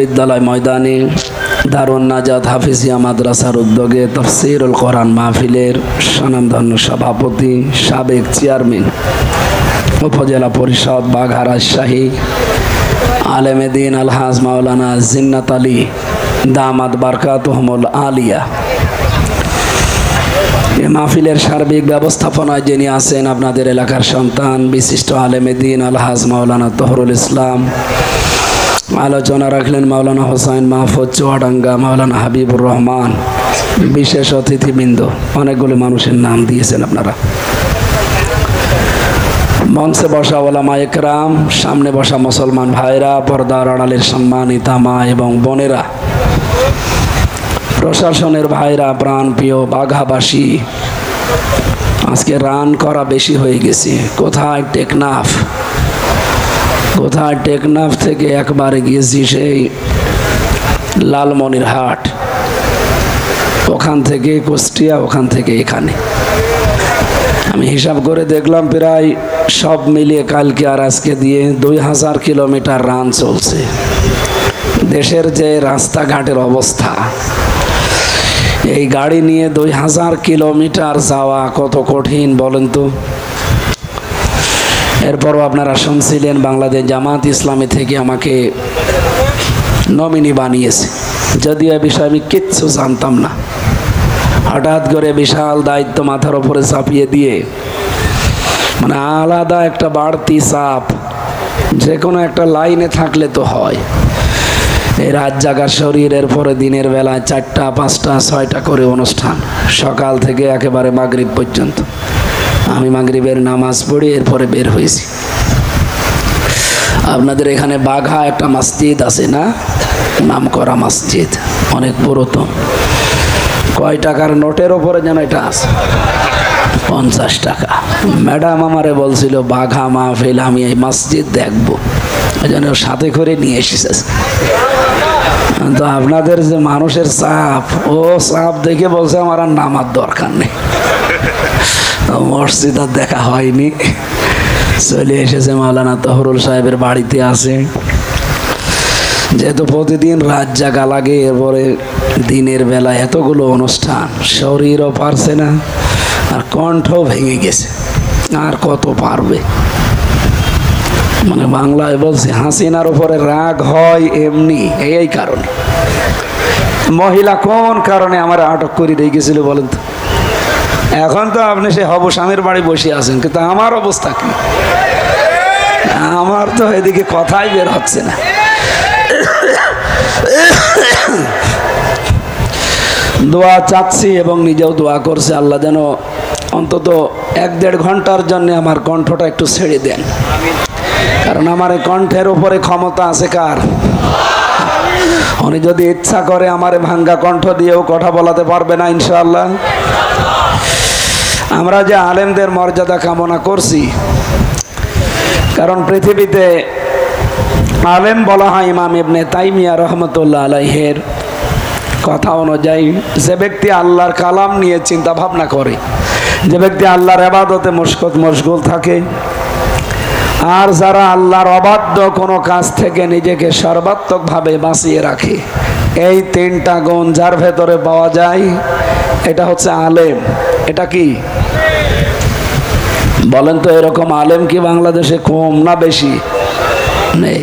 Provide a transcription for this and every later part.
বিদ্যালয় ময়দানে দারুন নাজাত হাফিজিয়া মাদ্রাসার উদ্যোগে তাফসীরুল কোরআন মাহফিলের স্বনামধন্য সভাপতি সাবেক চেয়ারম্যান উপজেলা পরিষদ বাঘা রাজশাহী আলেমে দ্বীন আলহাজ মাওলানা জিন্নাত আলী দামাত বারকাতুহুমুল আলিয়া এই মাহফিলের সার্বিক ব্যবস্থাপনায় যিনি আছেন আপনাদের এলাকার সন্তান বিশিষ্ট আলেমে দ্বীন আলহাজ মাওলানা তহরুল ইসলাম। আলোচনা রাখলেন মাওলানা হোসাইন মাহফুজ চুয়াডাঙ্গা, মাওলানা হাবিবুর রহমান, বিশেষ অতিথিবৃন্দ, অনেকগুলো মানুষের নাম দিয়েছেন আপনারা। মঞ্চে বসা ওলামা একরাম, সামনে বসা মুসলমান ভাইরা, পর্দার আড়ালের সম্মানিতা মা এবং বোনেরা, প্রশাসনের ভাইরা, প্রাণপ্রিয় বাঘাবাসী। আজকে রান করা বেশি হয়ে গেছে। কোথায় টেকনাফ, কোথায় টেকনাফ থেকে একবারে গিয়েছি সেই লালমনিরহাট, ওখান থেকে কুষ্টিয়া, ওখান থেকে এখানে। আমি হিসাব করে দেখলাম প্রায় সব মিলিয়ে কালকে আর আজকে দিয়ে 2000 কিলোমিটার রান চলছে। দেশের যে রাস্তাঘাটের অবস্থা, এই গাড়ি নিয়ে 2000 কিলোমিটার যাওয়া কত কঠিন বলেন তো। এরপরও আপনারা শুনছিলেন বাংলাদেশ জামাত ইসলামী থেকে আমাকে নমিনি বানিয়েছে, যদিও এ বিষয়ে আমি কিচ্ছু জানতাম না। হঠাৎ করে বিশাল দায়িত্ব মাথার উপরে চাপিয়ে দিয়ে, মানে আলাদা একটা বাড়তি চাপ, যে কোনো একটা লাইনে থাকলে তো হয়। এই রাত জাগার শরীরের পরে দিনের বেলায় 4টা 5টা 6টা করে অনুষ্ঠান, সকাল থেকে একেবারে মাগরিব পর্যন্ত। আমি মাগরিবের নামাজ পড়ি, এরপরে বের হয়েছি। আপনাদের এখানে বাঘা একটা মসজিদ আছে না, নামকরা মসজিদ, অনেক পুরাতন। কয় টাকার নোটের ওপরে যেন এটা আছে, 50 টাকা। ম্যাডাম আমারে বলছিল বাঘা মাহফিল, আমি এই মসজিদ দেখবো, ওই জন্য সাথে করে নিয়ে এসেছে। তো আপনাদের যে মানুষের চাপ, ও চাপ দেখে বলছে আমার আর নামার দরকার নেই। মসজিদ আর দেখা হয়নি, চলে এসেছে মাওলানা তহরুল সাহেবের বাড়িতে আছে। যেহেতু প্রতিদিন রাত জাগা লাগে, এরপরে দিনের বেলা এতগুলো অনুষ্ঠান, শরীরও পারছে না, আর কণ্ঠও ভেঙে গেছে। আর কত পারবে, মানে বাংলায় বলছে হাসিনার উপরে রাগ হয় এমনি, এই কারণে। মহিলা কোন কারণে আমার আটক করে রেখেছিল বলেন তো? এখন তো আপনি সে হব স্বামীর বাড়ি বসে আছেন, কিন্তু আমার অবস্থা কি? আমার তো এদিকে কথাই বের হচ্ছে না। দোয়া চাচ্ছি এবং নিজেও দোয়া করছে, আল্লাহ যেন অন্তত 1-1.5 ঘন্টার জন্য আমার কণ্ঠটা একটু ছেড়ে দেন। কারণ আমার এই কণ্ঠের উপরে ক্ষমতা আছে কার? উনি যদি ইচ্ছা করে আমারে ভাঙ্গা কণ্ঠ দিয়েও কথা বলাতে পারবে না ইনশাআল্লাহ। আমরা যে আলেমদের মর্যাদা কামনা করছি, কারণ পৃথিবীতে আলেম বলা হয় ইমাম ইবনে তাইমিয়া রহমতুল্লাহ আলাইহের কথা অনুযায়ী যে ব্যক্তি আল্লাহর কালাম নিয়ে চিন্তা ভাবনা করে, যে ব্যক্তি আল্লাহর ইবাদতে মশগুল থাকে, আর যারা আল্লাহর অবাধ্য কোনো কাজ থেকে নিজেকে সর্বাত্মকভাবে বাঁচিয়ে রাখে, এই 3টা গুণ যার ভেতরে পাওয়া যায়, এটা হচ্ছে আলেম। এটা কি বলেন তো? এরকম আলেম কি বাংলাদেশে কম না বেশি? নেই।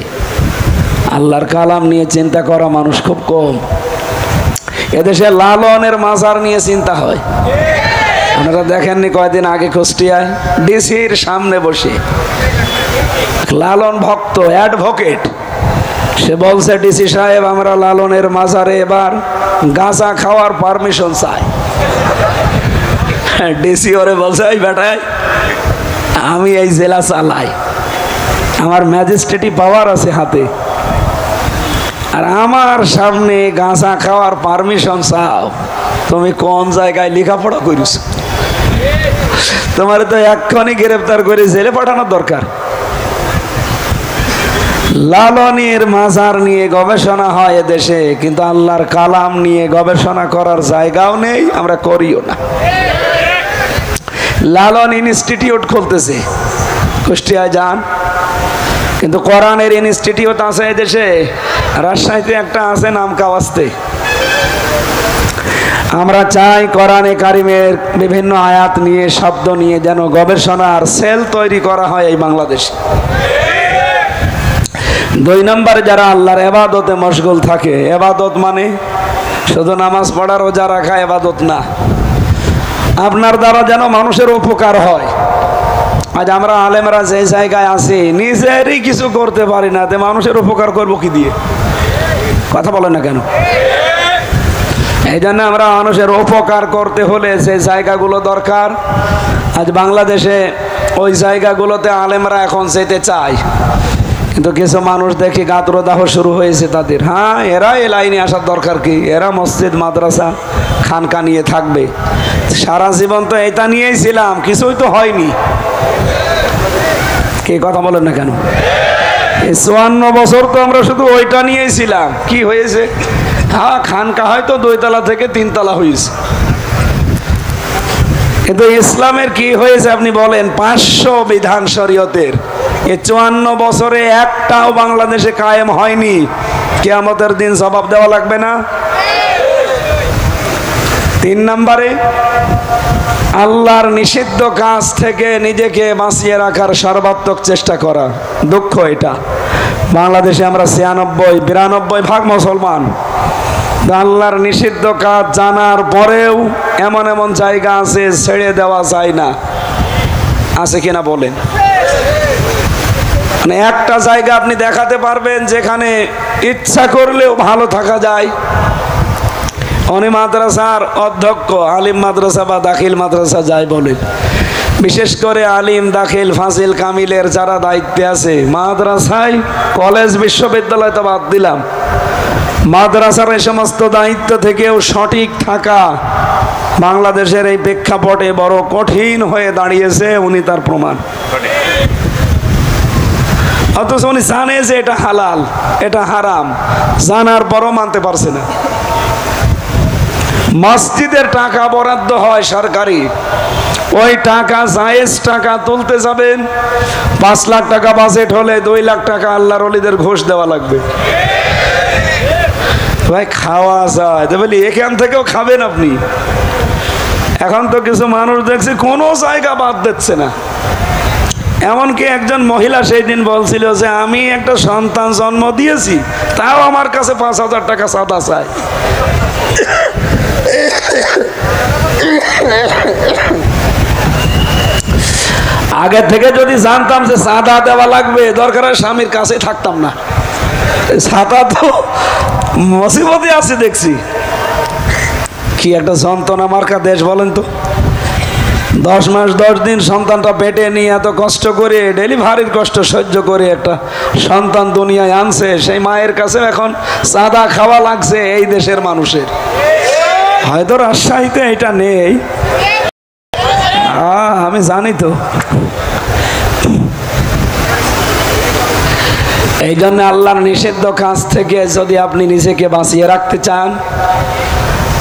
আল্লাহর কালাম নিয়ে চিন্তা করা মানুষ খুব কম। এদেশে লালনের মাজার নিয়ে চিন্তা হয়। আপনারা দেখেননি কয়েকদিন আগে কুষ্টিয়ায় ডিসির সামনে বসে লালন ভক্ত অ্যাডভোকেট, সে বলছে ডিসি সাহেব আমরা লালনের মাজারে এবার গাঁজা খাওয়ার পারমিশন চাই। ডিসি ওরে বলছে এই বেটাই, আমি এই জেলা চালাই, আমার ম্যাজিস্ট্রেটি পাওয়ার আছে হাতে, আর আমার সামনে গাঁজা খাওয়ার পারমিশন চাও? তুমি কোন জায়গায় লেখাপড়া করিস? তোমার তো এক্ষুনি গ্রেফতার করে জেলে পাঠানোর দরকার। লালনের মাজার নিয়ে গবেষণা হয় এদেশে, কিন্তু আল্লাহর কালাম নিয়ে গবেষণা করার জায়গাও নেই, আমরা করিও না। লালন ইনস্টিটিউট খুলতেছে, কুষ্টিয়ায় যান, কিন্তু কোরআনের ইনস্টিটিউট আছে এদেশে? রাজশাহীতে একটা আছে নাম কাওয়াস্তে। আমরা চাই কোরআনে কারিমের বিভিন্ন আয়াত নিয়ে, শব্দ নিয়ে যেন গবেষণার সেল তৈরি করা হয় এই বাংলাদেশে। 2 নম্বর, যারা আল্লাহর ইবাদতে মশগুল থাকে। ইবাদত মানে শুধু নামাজ পড়া রোজা রাখা ইবাদত না, আপনার দ্বারা যেন মানুষের উপকার হয়। আজ আমরা আলেমরা যে জায়গায় আছি নিজেরই কিছু করতে পারি না, তে মানুষের উপকার করবো কি দিয়ে? কথা বলেন না কেন? এই জন্য আমরা মানুষের উপকার করতে হলে যে জায়গাগুলো দরকার, আজ বাংলাদেশে ওই জায়গাগুলোতে আলেমরা এখন যেতে চায়, কিন্তু কিছু মানুষ দেখি গাত্রদাহ শুরু হয়েছে তাদের। হ্যাঁ, এরা এই লাইনে আসার দরকার কি? এরা মসজিদ মাদ্রাসা খানকা নিয়ে থাকবে। সারা জীবন তো এটা নিয়েই ছিলাম, কিছুই তো হয়নি। কে কথা বলেন না কেন? এই 54 বছর তো আমরা শুধু ওইটা নিয়েই ছিলাম, কি হয়েছে? হ্যাঁ, খানকা হয়তো 2 তলা থেকে 3 তলা হয়েছে, কিন্তু ইসলামের কি হয়েছে আপনি বলেন? 500 বিধান শরীয়তের এই 54 বছরে একটাও বাংলাদেশে কায়েম হয়নি। কিয়ামতের দিন জবাব দেওয়া লাগবে না? 3 নম্বরে, আল্লাহর নিষিদ্ধ কাজ থেকে নিজেকে বাঁচিয়ে রাখার সর্বাত্মক চেষ্টা করা। দুঃখ এটা, বাংলাদেশে আমরা 96-92 ভাগ মুসলমান, আল্লাহর নিষিদ্ধ কাজ জানার পরেও এমন এমন জায়গা আছে ছেড়ে দেওয়া যায় না। আছে কিনা বলেন? মানে একটা জায়গা আপনি দেখাতে পারবেন যেখানে ইচ্ছা করলেও ভালো থাকা যায়? উনি মাদ্রাসার অধ্যক্ষ, আলিম মাদ্রাসা বা দাখিল মাদ্রাসা যাই বলেন, বিশেষ করে আলিম, দাখিল, ফাজিল, কামিলের যারা দায়িত্বে আছে মাদ্রাসায়, কলেজ, বিশ্ববিদ্যালয় তো বাদ দিলাম, মাদ্রাসার এই সমস্ত দায়িত্ব থেকেও সঠিক থাকা বাংলাদেশের এই প্রেক্ষাপটে বড় কঠিন হয়ে দাঁড়িয়েছে। উনি তার প্রমাণ। অথচ উনি জানে যে এটা হালাল, এটা হারাম, জানার পরও মানতে পারছে না। মসজিদের টাকা বরাদ্দ হয় সরকারি, ওই টাকা জায়েজ টাকা তুলতে যাবেন, 5 লাখ টাকা বাজেট হলে 2 লাখ টাকা আল্লাহর ওলিদের ঘুষ দেওয়া লাগবে। ভাই খাওয়া যায় তো বলি, এখান থেকেও খাবেন আপনি। এখন তো কিছু মানুষ দেখছি কোনো জায়গা বাদ দিচ্ছে না। এমনকি একজন মহিলা সেই দিন বলছিল যে আমি একটা সন্তান জন্ম দিয়েছি, তাও আমার কাছে 5,000 টাকা চাঁদা চাই। আগে থেকে যদি জানতাম যে চাঁদা দেওয়া লাগবে, দরকার হয় স্বামীর কাছে থাকতাম না। চাঁদা তো মুসিবতে আছে দেখছি। কি একটা যন্ত্রণা মার্কা দেশ বলেন তো। 10 মাস 10 দিন সন্তানটা পেটে নিয়ে এত কষ্ট করে, ডেলিভারির কষ্ট সহ্য করে একটা সন্তান দুনিয়ায় আনছে, সেই মায়ের কাছে এখন চাঁদা খাওয়া লাগছে এই দেশের মানুষের। হয়তো রাজশাহীতে এটা নেই, আমি জানি তো। এই জন্য আল্লাহর নিষিদ্ধ কাজ থেকে যদি আপনি নিজেকে বাঁচিয়ে রাখতে চান,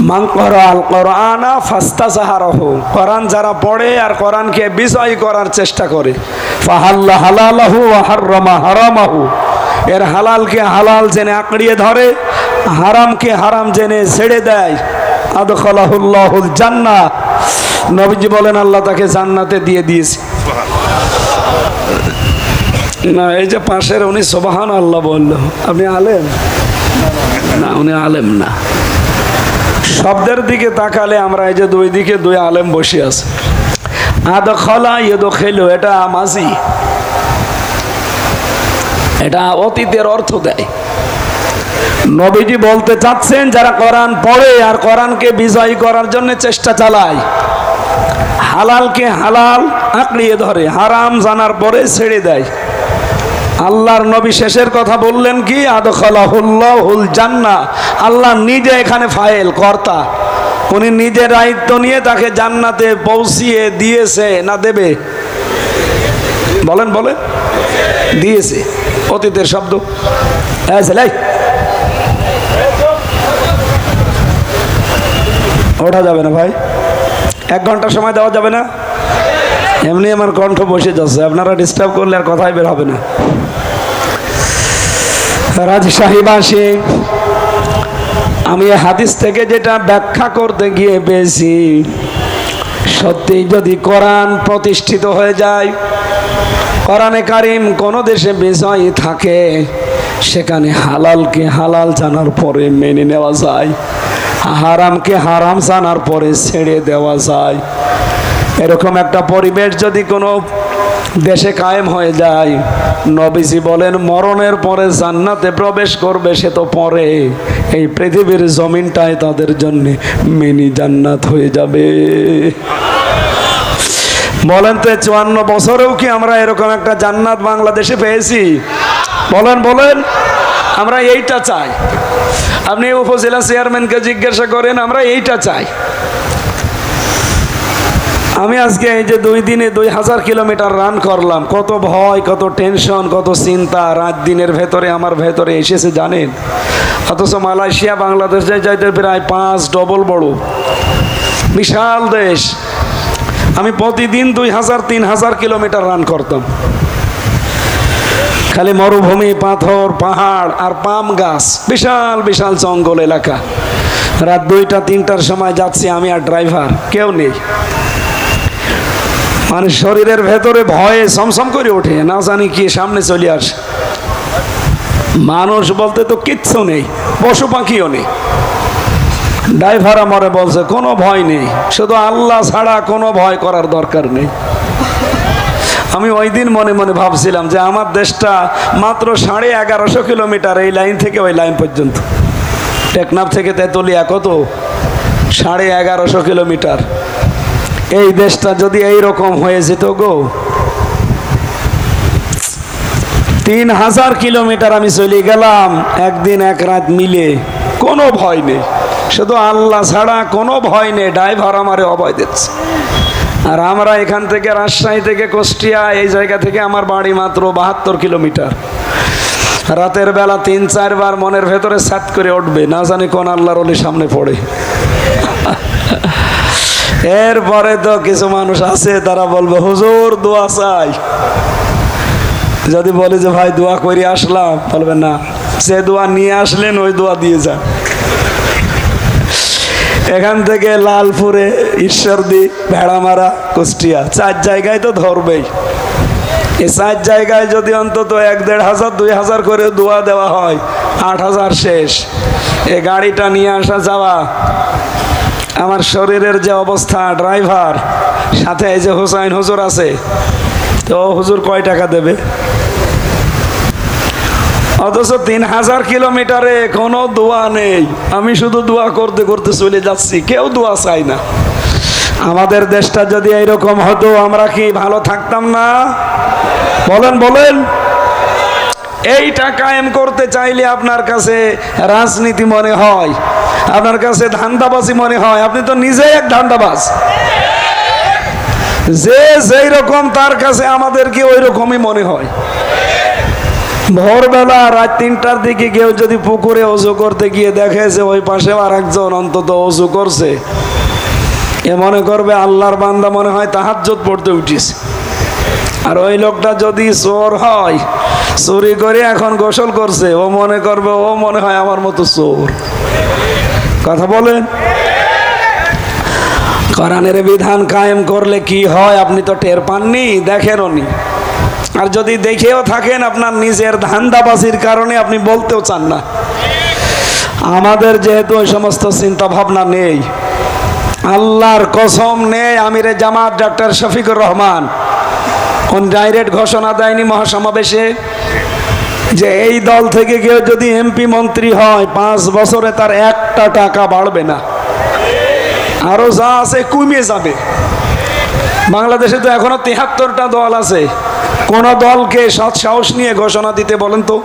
মান ক্বারাআল কুরআনা ফাস্তাযহারাহু, কোরআন যারা পড়ে আর কোরআনকে বিজয় করার চেষ্টা করে, ফাহাল্লা হালালাহু ওয়া হাররামা হারামাহু, এর হালালকে হালাল জেনে আঁকড়িয়ে ধরে, হারামকে হারাম জেনে ছেড়ে দেয়, আদখালাহুল্লাহুল জান্নাহ, নবীজি বলেন আল্লাহ তাকে জান্নাতে দিয়ে দিয়েছে। না, এই যে পাশের উনি সুবহানাল্লাহ বলল, আপনি আলেম না? উনি আলেম না। শব্দের দিকে তাকালে আমরা এই যে 2 দিকে 2 আলেম বসে আছে। আদখালা ইয়াদখিলু, এটা মাজি, এটা অতীতের অর্থ দেয়। নবীজি বলতে চাচ্ছেন যারা কোরআন পড়ে আর কোরআনকে বিজয় করার জন্য চেষ্টা চালায়, হালালকে হালাল আঁকড়িয়ে ধরে, হারাম জানার পরে ছেড়ে দেয়। আল্লাহর নবী শেষের কথা বললেন কি? আদখালাহুল্লাহুল জান্নাহ, আল্লাহ নিজে এখানে ফাইল কর্তা, উনি নিজে দায়িত্ব নিয়ে তাকে জান্নাতে পৌঁছিয়ে দিয়েছে না দেবে? বলেন বলেন। দিয়েছে, অতীতের শব্দ। ওঠা যাবে না ভাই, 1 ঘন্টা সময় দেওয়া যাবে না? এমনি আমার কণ্ঠ বসে যাচ্ছে, আপনারা ডিস্টার্ব করলে আর কথাই বের হবে না। রাজশাহীবাসী, আমি হাদিস থেকে যেটা ব্যাখ্যা করতে গিয়ে পেয়েছি, সত্যি যদি কোরআন প্রতিষ্ঠিত হয়ে যায়, কোরআনে কারিম কোন দেশে বিজয়ী থাকে, সেখানে হালালকে হালাল জানার পরে মেনে নেওয়া যায়, হারামকে হারাম জানার পরে ছেড়ে দেওয়া যায়। এরকম একটা পরিবেশ যদি কোনো দেশে কায়েম হয়ে যায়, নবীজি বলেন মরণের পরে জান্নাতে প্রবেশ করবে সে তো পরে, এই পৃথিবীর জমিনটাই তাদের জন্য মিনি জান্নাত হয়ে যাবে। বলেন তো 54 বছরেও কি আমরা এরকম একটা জান্নাত বাংলাদেশে পেয়েছি? বলেন বলেন, আমরা এইটা চাই। আপনি উপজেলা চেয়ারম্যানকে জিজ্ঞাসা করেন, আমরা এইটা চাই। আমি আজকে এই যে 2 দিনে 2000 কিলোমিটার রান করলাম, কত ভয়, কত টেনশন, কত চিন্তা রাত দিনের ভেতরে আমার ভেতরে এসেছে জানেন। অথচ মালয়েশিয়া বাংলাদেশে যাইতে প্রায় 5 ডবল বড় বিশাল দেশ। আমি প্রতিদিন 2000-3000 কিলোমিটার রান করতাম। খালি মরুভূমি, পাথর, পাহাড় আর পাম গাছ, বিশাল বিশাল জঙ্গল এলাকা। রাত 2টা-3টার সময় যাচ্ছি আমি আর ড্রাইভার, কেউ নেই। মানে শরীরের ভেতরে ভয়ে সমসম করে ওঠে, না জানি কি সামনে চলে আসে। মানুষ বলতে তো কিচ্ছু নেই, পশু পাখিও নেই। ড্রাইভার আমারে বলছে কোনো ভয় নেই, শুধু আল্লাহ ছাড়া কোনো ভয় করার দরকার নেই। আমি ওই দিন মনে মনে ভাবছিলাম যে আমার দেশটা মাত্র 1150 কিলোমিটার, এই লাইন থেকে ওই লাইন পর্যন্ত। টেকনাফ থেকে তেতুলিয়া কত? 1150 কিলোমিটার। এই দেশটা যদি এইরকম হয়ে যেত গো, 3000 কিলোমিটার আমি চলে গেলাম একদিন এক রাত মিলে, কোনো ভয় নেই, শুধু আল্লাহ ছাড়া কোনো ভয় নেই। ড্রাইভার আমারে অভয় দিচ্ছে। আর আমরা এখান থেকে রাজশাহী থেকে কুষ্টিয়া, এই জায়গা থেকে আমার বাড়ি মাত্র 72 কিলোমিটার। রাতের বেলা 3-4 বার মনের ভেতরে সাত করে উঠবে, না জানি কোন আল্লাহর ওলি সামনে পড়ে। এরপরে তো কিছু মানুষ আছে তারা বলবে হুজুর দোয়া চাই। যদি বলে যে ভাই দোয়া করে আসলাম, বলবে না, সে দোয়া নিয়ে আসলেন ওই দোয়া দিয়ে যান। এখান থেকে লালপুরে, ঈশ্বরদী, ভেড়ামারা, কুষ্টিয়া 4 জায়গায় তো ধরবেই। এই 4 জায়গায় যদি অন্তত 1-1,500-2,000 করে দোয়া দেওয়া হয়, 8,000 শেষ। এই গাড়িটা নিয়ে আসা যাওয়া, আমার শরীরের যে অবস্থা, ড্রাইভার সাথে এই যে হুসাইন হুজুর আছে, তো হুজুর কয় টাকা দেবে? অথচ 3000 কিলোমিটারে কোনো দোয়া নেই। আমি শুধু দোয়া করতে করতে চলে যাচ্ছি, কেউ দোয়া চাই না। আমাদের দেশটা যদি এইরকম হতো, আমরা কি ভালো থাকতাম না? বলেন বলেন। এইটা কায়েম করতে চাইলে আপনার কাছে রাজনীতি মনে হয়, আপনার কাছে ধান্দাবাজি মনে হয়। আপনি তো নিজেই এক ধান্দাবাজ। যে যেই রকম তার কাছে আমাদের কি ওই রকমই মনে হয়। ভোরবেলা রাত 3টার দিকে কেউ যদি পুকুরে ওযু করতে গিয়ে দেখে যে ওই পাশে আর একজন অন্তত ওযু করছে, এ মনে করবে আল্লাহর বান্দা, মনে হয় তাহাজ্জুদ পড়তে উঠিছে। আর ওই লোকটা যদি চোর হয়, চুরি করে এখন গোসল করছে, ও মনে করবে ও মনে হয় আমার মতো চোর। কথা বলেন। কোরআনের বিধান কায়েম করলে কি হয় আপনি তো টের পাননি, দেখেনও নি। আর যদি দেখেও থাকেন, আপনার নিজের ধান্দাবাজির কারণে আপনি বলতেও চান না। আমাদের যেহেতু ওই সমস্ত চিন্তা ভাবনা নেই, আল্লাহর কসম নেই। আমিরে জামাত ডক্টর শফিকুর রহমান কোন ডাইরেক্ট ঘোষণা দেয়নি মহাসমাবেশে যে এই দল থেকে কেউ যদি এমপি মন্ত্রী হয় 5 বছরে তার 1টা টাকা বাড়বে না, আরো যা আছে কমে যাবে। বাংলাদেশে তো এখনো 73টা দল আছে। কোন দলকে সৎ সাহস নিয়ে ঘোষণা দিতে বলেন তো?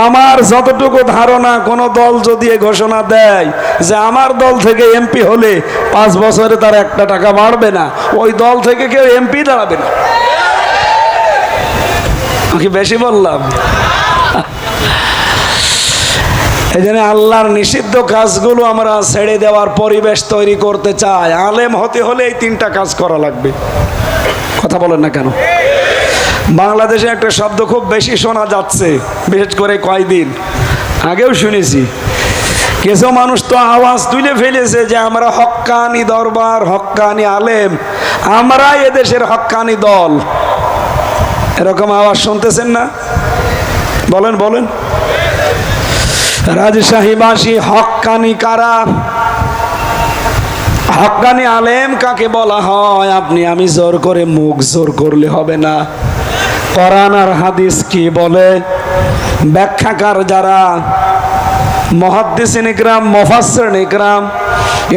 আমার যতটুকু ধারণা, কোন দল যদি ঘোষণা দেয় যে আমার দল থেকে এমপি হলে 5 বছরে তার 1টা টাকা বাড়বে না, ওই দল থেকে কেউ এমপি দাঁড়াবে না। আমি বেশি বললাম? এই জন্য আল্লাহর নিষিদ্ধ কাজগুলো আমরা ছেড়ে দেওয়ার পরিবেশ তৈরি করতে চাই। আলেম হতে হলে এই 3টা কাজ করা লাগবে। কথা বলেন না কেন? বাংলাদেশে একটা শব্দ খুব বেশি শোনা যাচ্ছে, বিশেষ করে কয়দিন আগেও শুনেছি। কিছু মানুষ তো আওয়াজ তুলে ফেলেছে যে আমরা হক্কানি দরবার, হক্কানি আলেম, আমরা এদেশের হক্কানি দল। এরকম আওয়াজ শুনতেছেন না? বলেন বলেন, রাজশাহীবাসী হক্কানি কারা? হক্কানি আলেম কাকে বলা হয়? আপনি আমি জোর করে মুখ জোর করলে হবে না। কোরআন আর হাদিস কি বলে, ব্যাখ্যাকার যারা, মুহাদ্দিসিন ইকরাম, মুফাসসিরিন ইকরাম,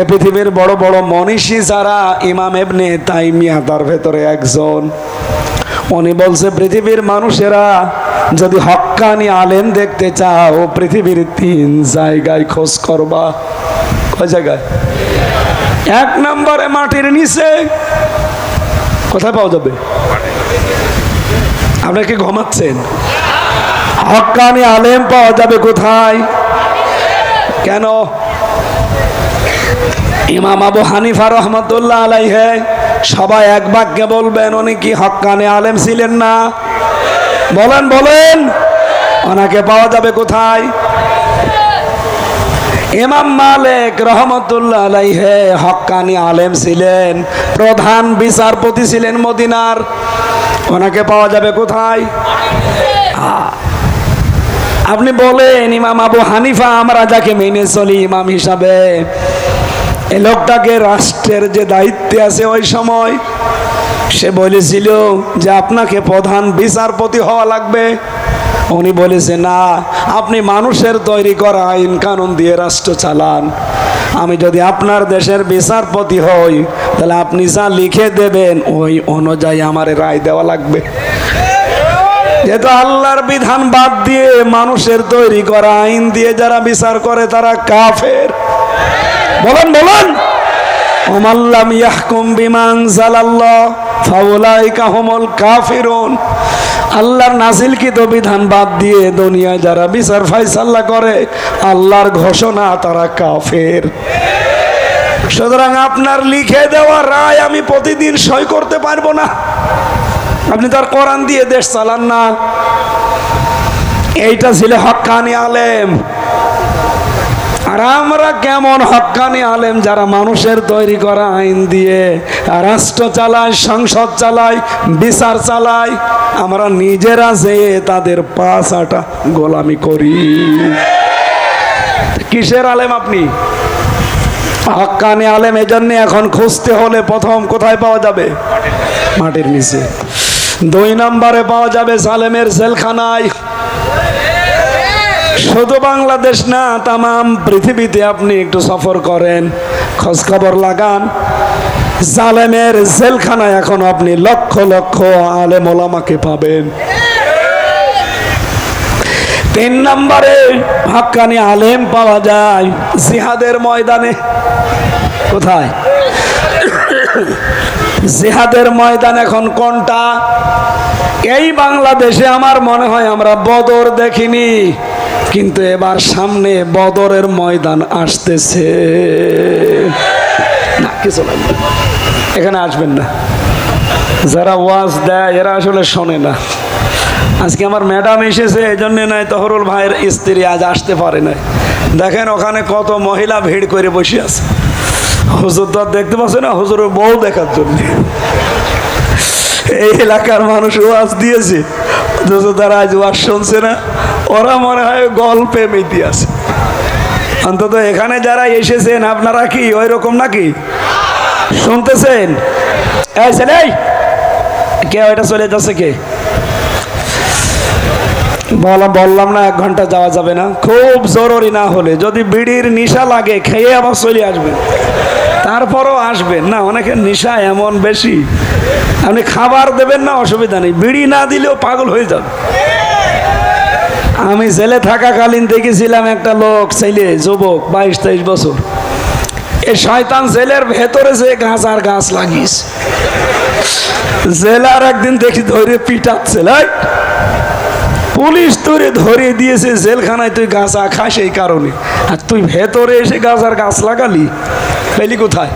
এ পৃথিবীর বড় বড় মনীষী যারা, ইমাম ইবনে তাইমিয়া তার ভেতরে একজন। উনি বলছে পৃথিবীর মানুষেরা যদি হক্কানি আলেম দেখতে চাও, পৃথিবীর 3 জায়গায় খোঁজ করবা। কয় জায়গায়? 1 নম্বরে মাটির নিচে। কোথায় পাওয়া যাবে? আপনারা কি ঘুমাচ্ছেন? হক্কানি আলেম পাওয়া যাবে কোথায়? কেন? ইমাম আবু হানিফা রহমাতুল্লাহ আলাইহি সবাই এক বাক্যে বলবেন উনি কি হক্কানি আলেম ছিলেন না? বলেন বলেন, ওনাকে পাওয়া যাবে কোথায়? ইমাম মালিক রহমাতুল্লাহ আলাইহি হক্কানি আলেম ছিলেন, প্রধান বিচারপতি ছিলেন মদিনার। ওনাকে পাওয়া যাবে কোথায়? আপনি বলেন ইমাম আবু হানিফা, আমরা যাকে মেনে চলি ইমাম হিসাবে, এই লোকটাকে রাষ্ট্রের যে দায়িত্বে আছে ওই সময় সে বলেছিল যে আপনাকে প্রধান বিচারপতি হওয়া লাগবে। উনি বলেছে না, আপনি মানুষের তৈরি করা আইন কানুন দিয়ে রাষ্ট্র চালান। আমি যদি আপনার দেশের বিচারপতি হই, তাহলে আপনি যা লিখে দেবেন ওই অনুযায়ী আমার রায় দেওয়া লাগবে। যেহেতু আল্লাহর বিধান বাদ দিয়ে মানুষের তৈরি করা আইন দিয়ে যারা বিচার করে তারা কাফের। বলেন বলেন, ওমান লাম ইয়াহকুম বিমা আনজালাল্লাহ ফাউলাইকা হুমুল কাফিরুন। আল্লাহর নাজিলকৃত বিধান বাদ দিয়ে দুনিয়ায় যারা বিচার ফায়সালা করে, আল্লাহর ঘোষণা, তারা কাফের। সুতরাং আপনার লিখে দেওয়া রায় আমি প্রতিদিন সই করতে পারবো না। আপনি তার কোরআন দিয়ে দেশ চালান না। এইটা ছিল হক্কানি আলেম। আর আমরা কেমন হক্কানি আলেম? যারা মানুষের তৈরি করা আইন দিয়ে রাষ্ট্র চালায়, সংসদ চালায়, বিচার চালায়, আমরা নিজেরা যেয়ে তাদের পাছাটা গোলামি করি। কিসের আলেম আপনি? হক্কানি আলেম। এজন্য এখন খুঁজতে হলে প্রথম কোথায় পাওয়া যাবে? মাটির নিচে। 2 নম্বরে পাওয়া যাবে জালেমের জেলখানায়। শুধু বাংলাদেশ না, তামাম পৃথিবীতে আপনি একটু সফর করেন, খোঁজ খবর লাগান, জালেমের জেলখানায় এখন আপনি লক্ষ লক্ষ আলেম ওলামাকে পাবেন। 3 নম্বরে হক্কানি আলেম পাওয়া যায় জিহাদের ময়দানে। কোথায়? জিহাদের ময়দান এখন কোনটা? এই বাংলাদেশে আমার মনে হয় আমরা বদর দেখিনি, কিন্তু এবার সামনে বদরের ময়দান আসতেছে। না, কিছু লাগবে, এখানে আসবেন না। যারা ওয়াজ দেয় এরা আসলে শোনে না। আজকে আমার ম্যাডাম এসেছে, এই জন্য নাই তহরুল ভাইয়ের স্ত্রী আজ আসতে পারে না। দেখেন ওখানে কত মহিলা ভিড় করে বসে আছে। হুজুর তো দেখতে পাচ্ছে না, হুজুরের বউ দেখার জন্য এই এলাকার মানুষ ওয়াজ দিয়েছে, তারা আজ ওয়াজ শুনছে না। ওরা মনে হয় গল্পে মেতে আছে। অন্তত এখানে যারা এসেছেন আপনারা কি ওই রকম নাকি? শুনতেছেন? এই কে ওইটা চলে যাচ্ছে? কে বললাম না 1 ঘন্টা যাওয়া যাবে না। খুব জরুরি না হলে, যদি বিড়ির নেশা লাগে খেয়ে আবার চলে আসবেন, তারপরও আসবেন না। অনেকের নেশা এমন বেশি, আপনি খাবার দেবেন না অসুবিধা নেই, বিড়ি না দিলেও পাগল হয়ে যাবে। আমি জেলে থাকাকালীন দেখেছিলাম একটা লোক, ছেলে, যুবক, 22-23 বছর, এই শয়তান জেলের ভেতরে যে গাছ আর গাছ লাগিস, জেলার একদিন দেখি ধরে পিটাচ্ছে। পুলিশ তোরে ধরে দিয়েছে জেলখানায়, তুই গাছা খাস এই কারণে, আর তুই ভেতরে এসে গাছ আর গাছ লাগালি, পেলি কোথায়?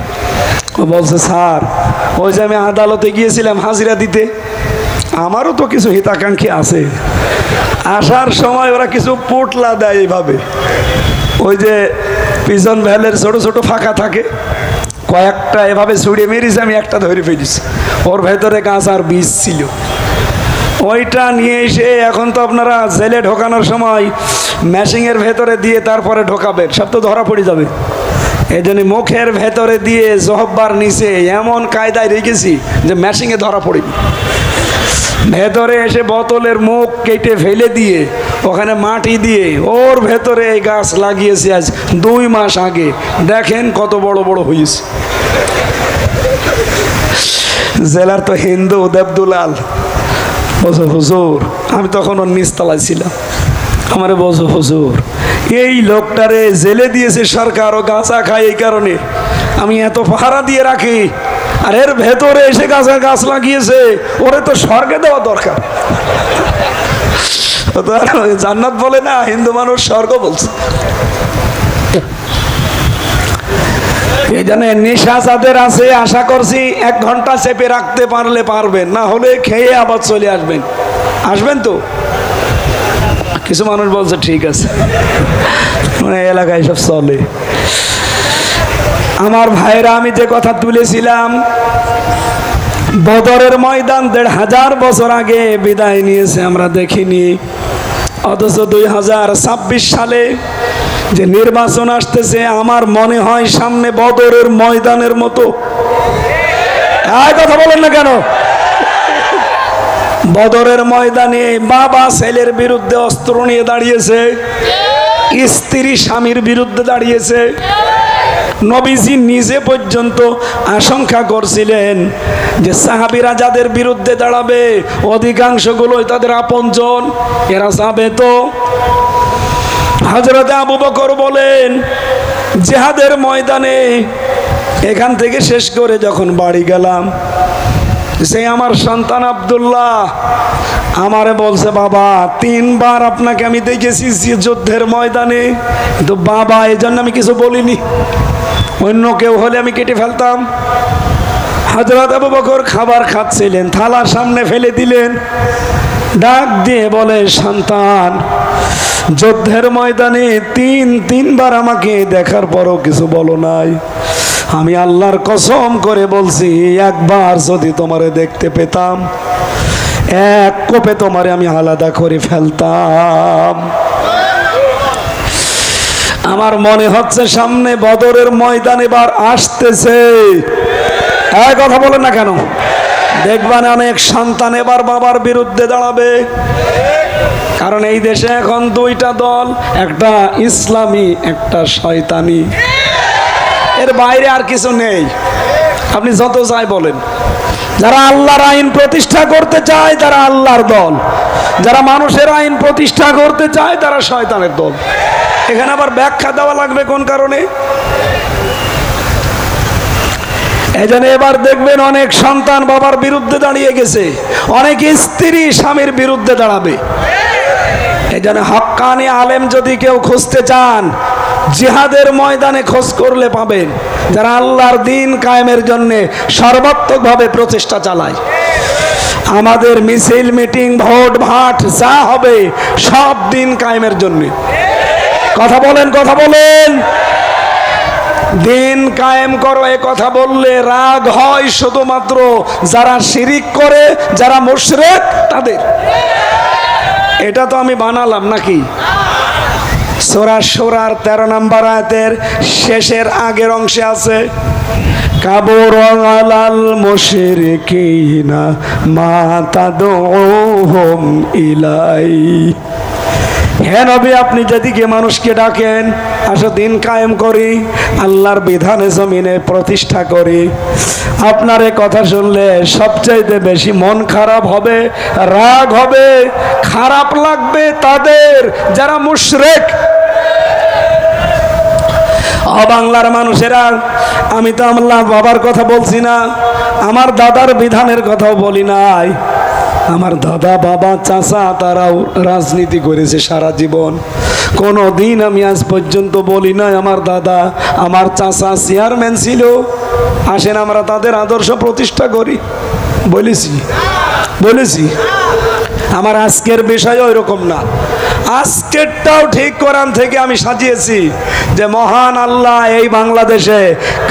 ও বলছে স্যার, ওই যে আমি আদালতে গিয়েছিলাম হাজিরা দিতে, আমারও তো কিছু হিতাকাঙ্ক্ষী আছে। আসার সময় ওরা কিছু পোটলা দেয় এইভাবে, ওই যে পিছন ভ্যালের ছোট ছোট ফাঁকা থাকে, কয়েকটা এভাবে ছুড়িয়ে মেরেছে, আমি একটা ধরে ফেলেছি, ওর ভেতরে কাঁচার বীজ ছিল। ওইটা নিয়ে এসে এখন তো আপনারা জেলে ঢোকানোর সময় মেশিনের ভেতরে দিয়ে তারপরে ঢোকাবেন, সব তো ধরা পড়ে যাবে। এই জন্য মুখের ভেতরে দিয়ে জহব্বার নিচে এমন কায়দায় রেখেছি যে মেশিনে ধরা পড়েনি। ভেতরে এসে বোতলের মুখ কেটে ফেলে দিয়ে ওখানে মাটি দিয়ে ওর ভেতরে এই গাছ লাগিয়েছি আজ 2 মাস আগে। দেখেন কত বড় বড় হয়েছে। জেলার তো হিন্দু দেবদুলাল বলছো হুজুর, আমি তখন ওর নিচতলায় ছিলাম, আমারে বলছো হুজুর এই লোকটারে জেলে দিয়েছে সরকার, ও গাঁজা খায় এই কারণে, আমি এত পাহারা দিয়ে রাখি, আর এর ভেতরে এসে গাছ লাগিয়েছে, ওরে তো স্বর্গে দেওয়া দরকার। জান্নাত বলে না, হিন্দু মানুষ স্বর্গ বলছে। এই জন্য নেশা যাদের আছে আশা করছি 1 ঘন্টা চেপে রাখতে পারলে পারবেন, না হলে খেয়ে আবার চলে আসবেন। আসবেন তো? কিছু মানুষ বলছে ঠিক আছে, মানে এলাকায় সব চলে। আমার ভাইরা, আমি যে কথা তুলেছিলাম, বদরের ময়দান 1500 বছর আগে বিদায় নিয়েছে, আমরা দেখিনি। অথচ 2026 সালে যে নির্বাচন আসতেছে, আমার মনে হয় সামনে বদরের ময়দানের মতো। কথা বলেন না কেন? বদরের ময়দানে বাবা ছেলের বিরুদ্ধে অস্ত্র নিয়ে দাঁড়িয়েছে, স্ত্রী স্বামীর বিরুদ্ধে দাঁড়িয়েছে। নবীজি নিজে পর্যন্ত আশঙ্কা করছিলেন যে সাহাবীরা যাদের বিরুদ্ধে দাঁড়াবে অধিকাংশগুলোই তাদের আপনজন, এরা যাবে তো। হযরত আবু বকর বলেন, জিহাদের ময়দানে এখান থেকে শেষ করে যখন বাড়ি গেলাম, সে আমার সন্তান আব্দুল্লাহ আমারে বলছে, বাবা 3 বার আপনাকে আমি দেখেছি যুদ্ধের ময়দানে, কিন্তু বাবা এই জন্য আমি কিছু বলিনি, অন্য কেউ হলে আমি কেটে ফেলতাম। হযরত আবু বকর খাবার খাচ্ছিলেন, থালা সামনে ফেলে দিলেন, ডাক দিয়ে বলে, সন্তান যুদ্ধের ময়দানে 3 বার আমাকে দেখার পরও কিছু বলো নাই, আমি আল্লাহর কসম করে বলছি, একবার যদি তোমারে দেখতে পেতাম, এক কোপে তোমারে আমি আলাদা করে ফেলতাম। আমার মনে হচ্ছে সামনে বদরের ময়দান এবার আসতেছে। কথা বলেন না কেন? দেখবেন অনেক সন্তান এবার বাবার বিরুদ্ধে দাঁড়াবে, কারণ এই দেশে এখন 2টা দল, একটা ইসলামী একটা শয়তানি, এর বাইরে আর কিছু নেই। আপনি যত চাই বলেন, যারা আল্লাহর আইন প্রতিষ্ঠা করতে চায় তারা আল্লাহর দল, যারা মানুষের আইন প্রতিষ্ঠা করতে চায় তারা শয়তানের দল। এখানে আবার ব্যাখ্যা দেওয়া লাগবে কোন কারণে? এজন্য এবার দেখবেন অনেক সন্তান বাবার বিরুদ্ধে দাঁড়িয়ে গেছে, অনেক স্ত্রী স্বামীর বিরুদ্ধে দাঁড়াবে। এজন্য হক্কানি আলেম যদি কেউ খুঁজতে চান, জিহাদের ময়দানে খোঁজ করলে পাবেন, যারা আল্লাহর দ্বীন কায়েমের জন্য সর্বাত্মকভাবে প্রচেষ্টা চালায়। আমাদের মিছিল মিটিং ভোট ভাট যা হবে সব দ্বীন কায়েমের জন্য। কথা বলেন, কথা বলেন। দ্বীন কায়েম করো এ কথা বললে রাগ হয় শুধুমাত্র যারা শিরিক করে, যারা মুশরিক তাদের। এটা তো আমি বানালাম নাকি? সূরা সূরার 13 নম্বর আয়াতের শেষের আগের অংশে আছে, কাবুরা আলাল মুশরিকিনা মা তাদউহুম ইলাই। হে নবী, আপনি যেদিকে মানুষকে ডাকেন, আসো দ্বীন কায়েম করি, আল্লাহর বিধানে জমিনে প্রতিষ্ঠা করি, আপনার এই কথা শুনলে সবচাইতে বেশি মন খারাপ হবে, রাগ হবে, খারাপ লাগবে তাদের যারা মুশরিক। বাংলার মানুষেরা, আমি তো আমার বাবার কথা বলছি না, আমার দাদার বিধানের কথাও বলি নাই। আমার দাদা বাবা চাচা তারাও রাজনীতি করেছে সারা জীবন, কোনো দিন আমি আজ পর্যন্ত বলি নাই আমার দাদা আমার চাচা চেয়ারম্যান ছিল, আসেন আমরা তাদের আদর্শ প্রতিষ্ঠা করি, বলেছি। বলেছি? আমার আজকের বিষয় ওই রকম না, আজকেরটাও ঠিক কোরআন থেকে আমি সাজিয়েছি যে মহান আল্লাহ এই বাংলাদেশে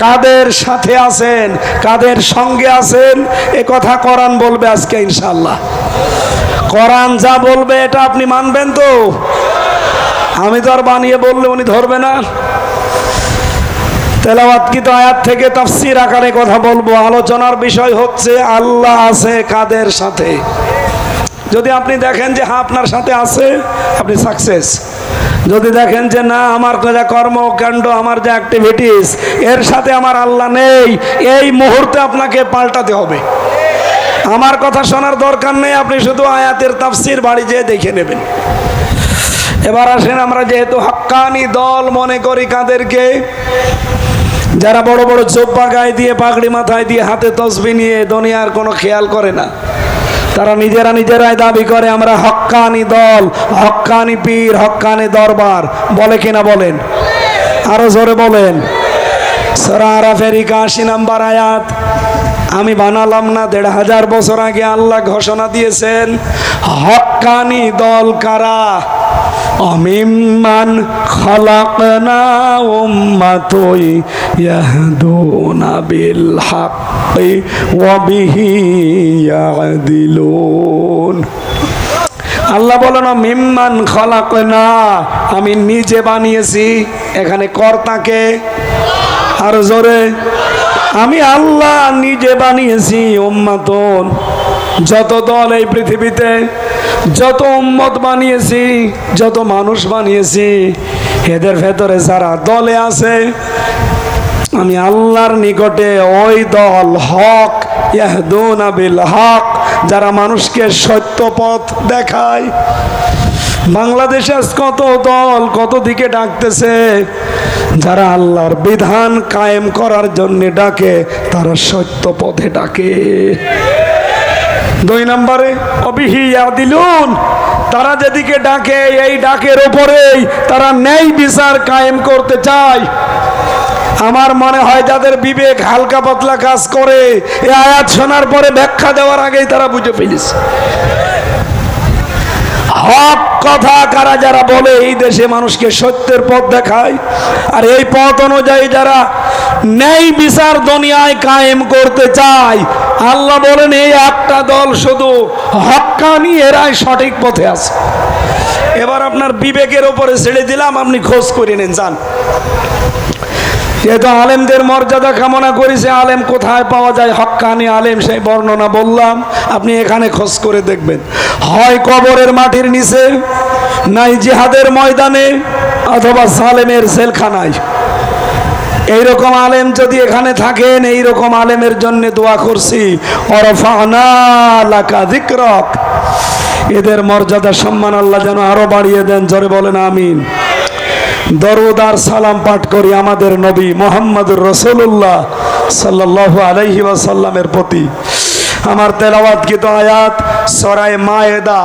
কাদের সাথে আছেন, কাদের সঙ্গে আছেন, এ কথা কোরআন বলবে আজকে ইনশাআল্লাহ। কোরআন যা বলবে এটা আপনি মানবেন তো? আমি তো আর বানিয়ে বললে উনি ধরবে না। তেলাওয়াতকৃত আয়াত থেকে তাফসীর আকারে কথা বলবো। আলোচনার বিষয় হচ্ছে আল্লাহ আছে কাদের সাথে। যদি আপনি দেখেন যে হ্যাঁ আপনার সাথে আছে, আপনি সাকসেস। যদি দেখেন যে না, আমার যা কর্মকাণ্ড, আমার যে অ্যাক্টিভিটিস, এর সাথে আমার আল্লাহ নেই, এই মুহূর্তে আপনাকে পাল্টাতে হবে। আমার কথা শোনার দরকার নেই, আপনি শুধু আয়াতের তাফসীর বাড়ি যেয়ে দেখে নেবেন। এবার আসেন, আমরা যেহেতু হাক্কানি দল মনে করি কাদেরকে? যারা বড় বড় জোব্বা গায়ে দিয়ে, পাগড়ি মাথায় দিয়ে, হাতে তসবিহ নিয়ে দুনিয়ার কোনো খেয়াল করে না। তারা নিজেরাই দাবি করে আমরা হক্কানি দল, হক্কানি পীর, হক্কানি দরবার। বলে কিনা বলেন? আরো জোরে বলেন। সূরা আরাফের ৮১ নম্বর আয়াত আমি বানালাম না, ১৫০০ বছর আগে আল্লাহ ঘোষণা দিয়েছেন হক্কানি দল কারা। অমিম্মান খালাকনা উম্মাতুন ইয়াহদুনা বিল হাক্কি ওয়া বিহি ইয়াদিলুন। আল্লাহ বলেন মিম্মান খালাকনা, আমি নিজে বানিয়েছি। এখানে কর্তাকে? আর জোরে। আমি আল্লাহ নিজে বানিয়েছি উম্মাতুন, যত দল এই পৃথিবীতে, যত উম্মত বানিয়েছি, যত মানুষ বানিয়েছি, এদের ভেতরে যারা দলে আছে আমি আল্লাহর নিকটে ওই দল হক, ইয়াহদুনা বিল হক, যারা মানুষকে সত্য পথ দেখায়। বাংলাদেশে আজ কত দল কত দিকে ডাকতেছে, যারা আল্লাহর বিধান কায়েম করার জন্য ডাকে, তারা সত্য পথে ডাকে। ২ নম্বরে অবিহি ইয়াদিলুন, তারা যেদিকে ডাকে এই ডাকের উপরেই তারা ন্যায় বিচার কায়েম করতে চায়। আমার মনে হয় যাদের বিবেক হালকা পাতলা কাজ করে, এই আয়াত শোনার পরে ব্যাখ্যা দেওয়ার আগেই তারা বুঝে ফেলেছে হক কথা কারা যারা বলে এই দেশে মানুষকে সত্যের পথ দেখায়, আর এই পথ অনুযায়ী যারা ন্যায় বিচার দুনিয়ায় কায়েম করতে চায়। আল্লাহ বলেন এই একটা দল শুধু হক্কানি, এরাই সঠিক পথে আছে। এবার আপনার বিবেকের উপরে ছেড়ে দিলাম, আপনি খোঁজ করে নেন, যান। যেহেতু আলেমদের মর্যাদা কামনা করেছে, আলেম কোথায় পাওয়া যায় হক্কানি আলেম, সেই বর্ণনা বললাম, আপনি এখানে খোঁজ করে দেখবেন। হয় কবরের মাটির নিচে, নাই জিহাদের ময়দানে, অথবা সালেমের জেলখানায়। এইরকম আলেম যদি এখানে থাকেন, এইরকম আলেমের জন্য দোয়া করছি, ওয়ারফা'না লাকা যিকরাক, এদের মর্যাদা সম্মান আল্লাহ যেন আরো বাড়িয়ে দেন। জোরে বলেন আমিন। দরুদ আর সালাম পাঠ করি আমাদের নবী মুহাম্মদুর রাসূলুল্লাহ সাল্লাল্লাহু আলাইহি ওয়াসাল্লামের প্রতি। আমার তেলাওয়াতকৃত আয়াত সূরা মায়েদা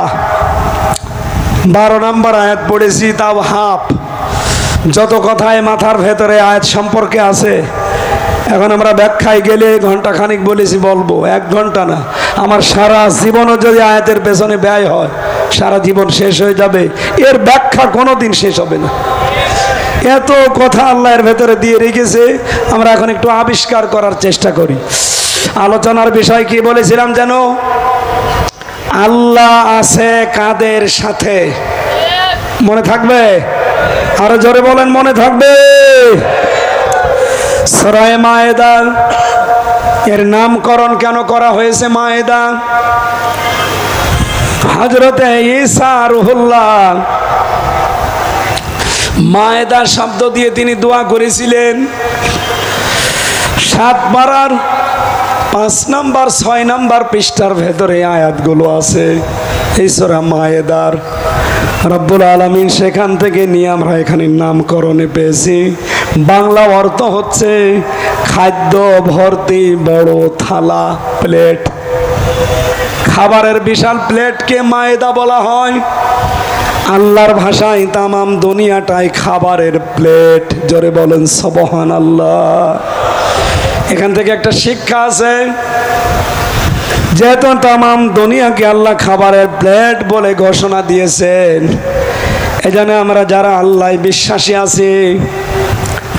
12 নম্বর আয়াত পড়েছি, তাও হাফ। যত কথায় মাথার ভেতরে আয়াত সম্পর্কে আছে, এখন আমরা ব্যাখ্যায় গেলে ঘন্টা খানিক বলেছি, বলবো 1 ঘন্টা না। আমার সারা জীবনও যদি আয়াতের পেছনে ব্যয় হয়, সারা জীবন শেষ হয়ে যাবে, এর ব্যাখ্যা কোনোদিন শেষ হবে না। এত কথা আল্লাহর ভেতরে দিয়ে রেখেছে, আমরা এখন একটু আবিষ্কার করার চেষ্টা করি। আলোচনার বিষয় কি বলেছিলাম যেন? আল্লাহ আছে কাদের সাথে? মনে থাকবে? আরো জোরে বলেন, মনে থাকবে? সূরা মায়েদা, এর নামকরণ কেন করা হয়েছে মায়েদা? হযরতে ঈসা রুহুল্লাহ মায়েদা শব্দ দিয়ে তিনি দোয়া করেছিলেন। 7 পারার 5 নম্বর 6 নম্বর পৃষ্ঠার ভেতরে আয়াতগুলো আছে এই সূরা মায়েদার। রব্বুল আলামিন সেখান থেকে নিয়ে আমরা এখানে নামকরণে পেয়েছি। বাংলা অর্থ হচ্ছে খাদ্য ভর্তি বড় থালা, প্লেট। খাবারের বিশাল প্লেটকে মায়েদা বলা হয়। আল্লাহর ভাষায় তামাম দুনিয়াটাই খাবারের প্লেট। জোরে বলেন সুবহানাল্লাহ। এখান থেকে একটা শিক্ষা আছে, যেহেতু তামাম দুনিয়াকে আল্লাহ খাবারের প্লেট বলে ঘোষণা দিয়েছেন, এজন্য আমরা যারা আল্লাহ বিশ্বাসী আছি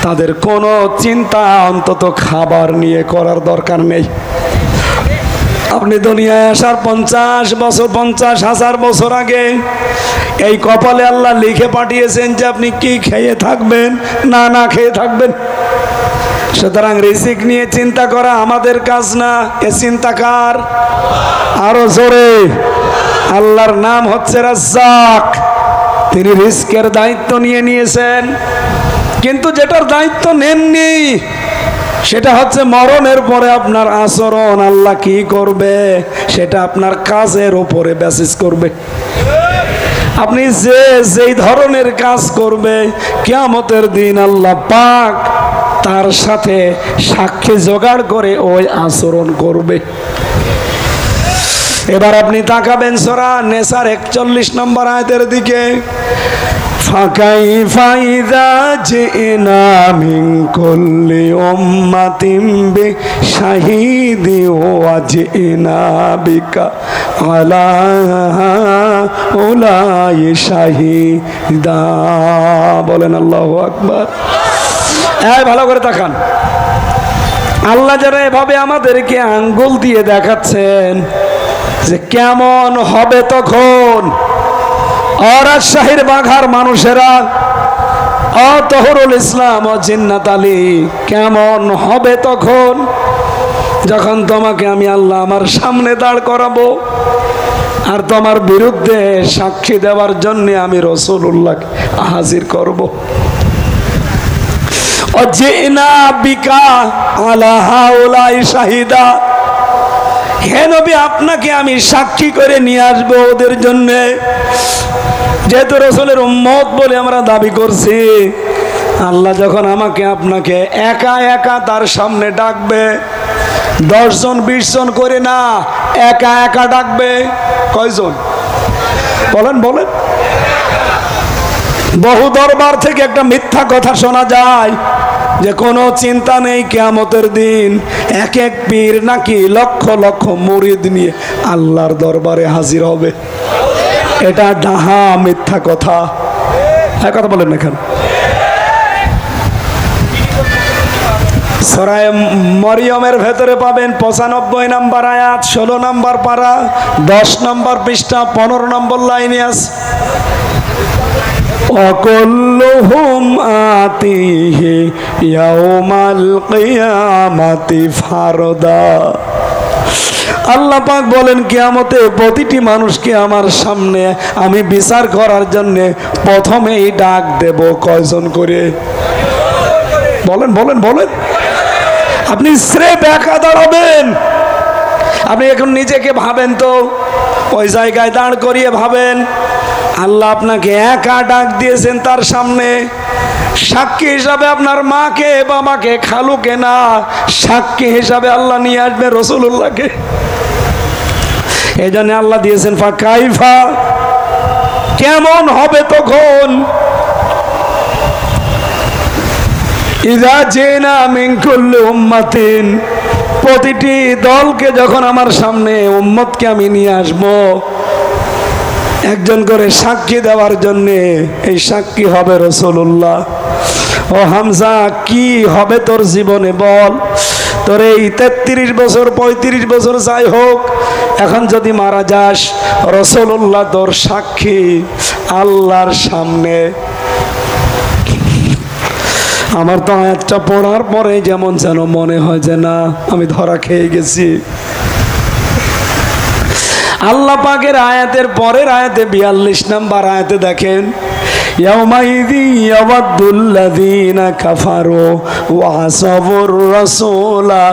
তাদের কোনো চিন্তা অন্তত খাবার নিয়ে করার দরকার নেই। আপনি দুনিয়ায় আসার 50 বছর 50,000 বছর আগে এই কপালে আল্লাহ লিখে পাঠিয়েছেন যে আপনি কি খেয়ে থাকবেন, না খেয়ে থাকবেন। সুতরাং রিজিক নিয়ে চিন্তা করা আমাদের কাজ না, এ চিন্তা কার? আরো জোরে, আল্লাহর নাম হচ্ছে রাজ্জাক। তিনি রিজকের দায়িত্ব নিয়েছেন, কিন্তু যেটার দায়িত্ব নেননি সেটা হচ্ছে মরণের পরে আপনার আচরণ আল্লাহ কি করবে সেটা আপনার কাজের উপরে বেসিস করবে। আপনি যেই ধরনের কাজ করবে কিয়ামতের দিন আল্লাহ পাক তার সাথে সাক্ষী জোগাড় করে ওই আচরণ করবে। এবার আপনি তাকাবেন সূরা নেসার 41 নম্বর আয়াতের দিকে। فكيف إذا جئنا من كل أمة بشهيد وجئنا بك على هؤلاء شهيدا। বলেন আল্লাহু আকবার। ভালো করে তাকান, আল্লাহ যারা এভাবে আমাদেরকে আঙ্গুল দিয়ে দেখাচ্ছেন যে কেমন হবে তখন রাজশাহীর বাঘার মানুষেরা, তহরুল ইসলাম ও জিন্নাত আলী, কেমন হবে তখন যখন তোমাকে আমি আল্লাহ আমার সামনে দাঁড় করাবো আর তোমার বিরুদ্ধে সাক্ষী দেওয়ার জন্য আমি রাসূলুল্লাহকে হাজির করব। অজিনা বিকা আলা হাউলাই শাহিদা, হে নবী আপনাকে আমি সাক্ষী করে নিয়ে আসবো ওদের জন্য। যেহেতু রাসূলের উম্মত বলে আমরা দাবি করছি, আল্লাহ যখন আমাকে আপনাকে একা একা তার সামনে ডাকবে, 10 জন 20 জন করে না, একা একা ডাকবে। কয়জন বলেন? বহু দরবার থেকে একটা মিথ্যা কথা শোনা যায় যে কোনো চিন্তা নেই, কিয়ামতের দিন এক এক পীর নাকি লক্ষ লক্ষ মুরিদ নিয়ে আল্লাহর দরবারে হাজির হবে। এটা ডাহা মিথ্যা কথা। কথা বলেন না কেন? সূরা মরিয়মের ভেতরে পাবেন 95 নম্বর আয়াত, 16 নম্বর পারা, 10 নম্বর পৃষ্ঠা, 15 নম্বর লাইনে আছে। وكلهم آتيه يوم القيامة فردا। আল্লাহ পাক বলেন কিয়ামতে প্রতিটি মানুষকে আমার সামনে আমি বিচার করার জন্য প্রথমেই ডাক দেব। কয়জন করে? বলেন। আপনি স্রেফ একা দাঁড়াবেন। আপনি এখন নিজেকে ভাবেন তো, ওই জায়গায় দাঁড় করিয়ে ভাবেন আল্লাহ আপনাকে একা ডাক দিয়েছেন তার সামনে। সাক্ষী হিসাবে আপনার মাকে, বাবাকে, খালুকে না, সাক্ষী হিসাবে আল্লাহ নিয়ে আসবে রাসূলুল্লাহকে। এই জন্য আল্লাহ দিয়েছেন ফাকাইফা, কেমন হবে তখন ইযা জিনা মিন কুল্লি উম্মাতিন, প্রতিটি দলকে যখন আমার সামনে উম্মতকে আমি নিয়ে আসবো একজন করে সাক্ষী দেওয়ার জন্য। এই সাক্ষী হবে রাসূলুল্লাহ। ও হামজা, কি হবে তোর জীবনে বল? তোর এই 33 বছর 35 বছর যাই হোক, এখন যদি মারা যাস, রাসূলুল্লাহ তোর সাক্ষী আল্লাহর সামনে। আমার তো আয়াতটা পড়ার পরে যেমন যেন মনে হয় যে না, আমি ধরা খেয়ে গেছি। আল্লাহ পাকের আয়াতের পরের আয়াতে 42 নম্বর আয়াতে দেখেন, ইয়াউমাইযি ইয়াওয়াদ্দুল্লাযীনা কাফারু ওয়া আসাবুর রাসূলা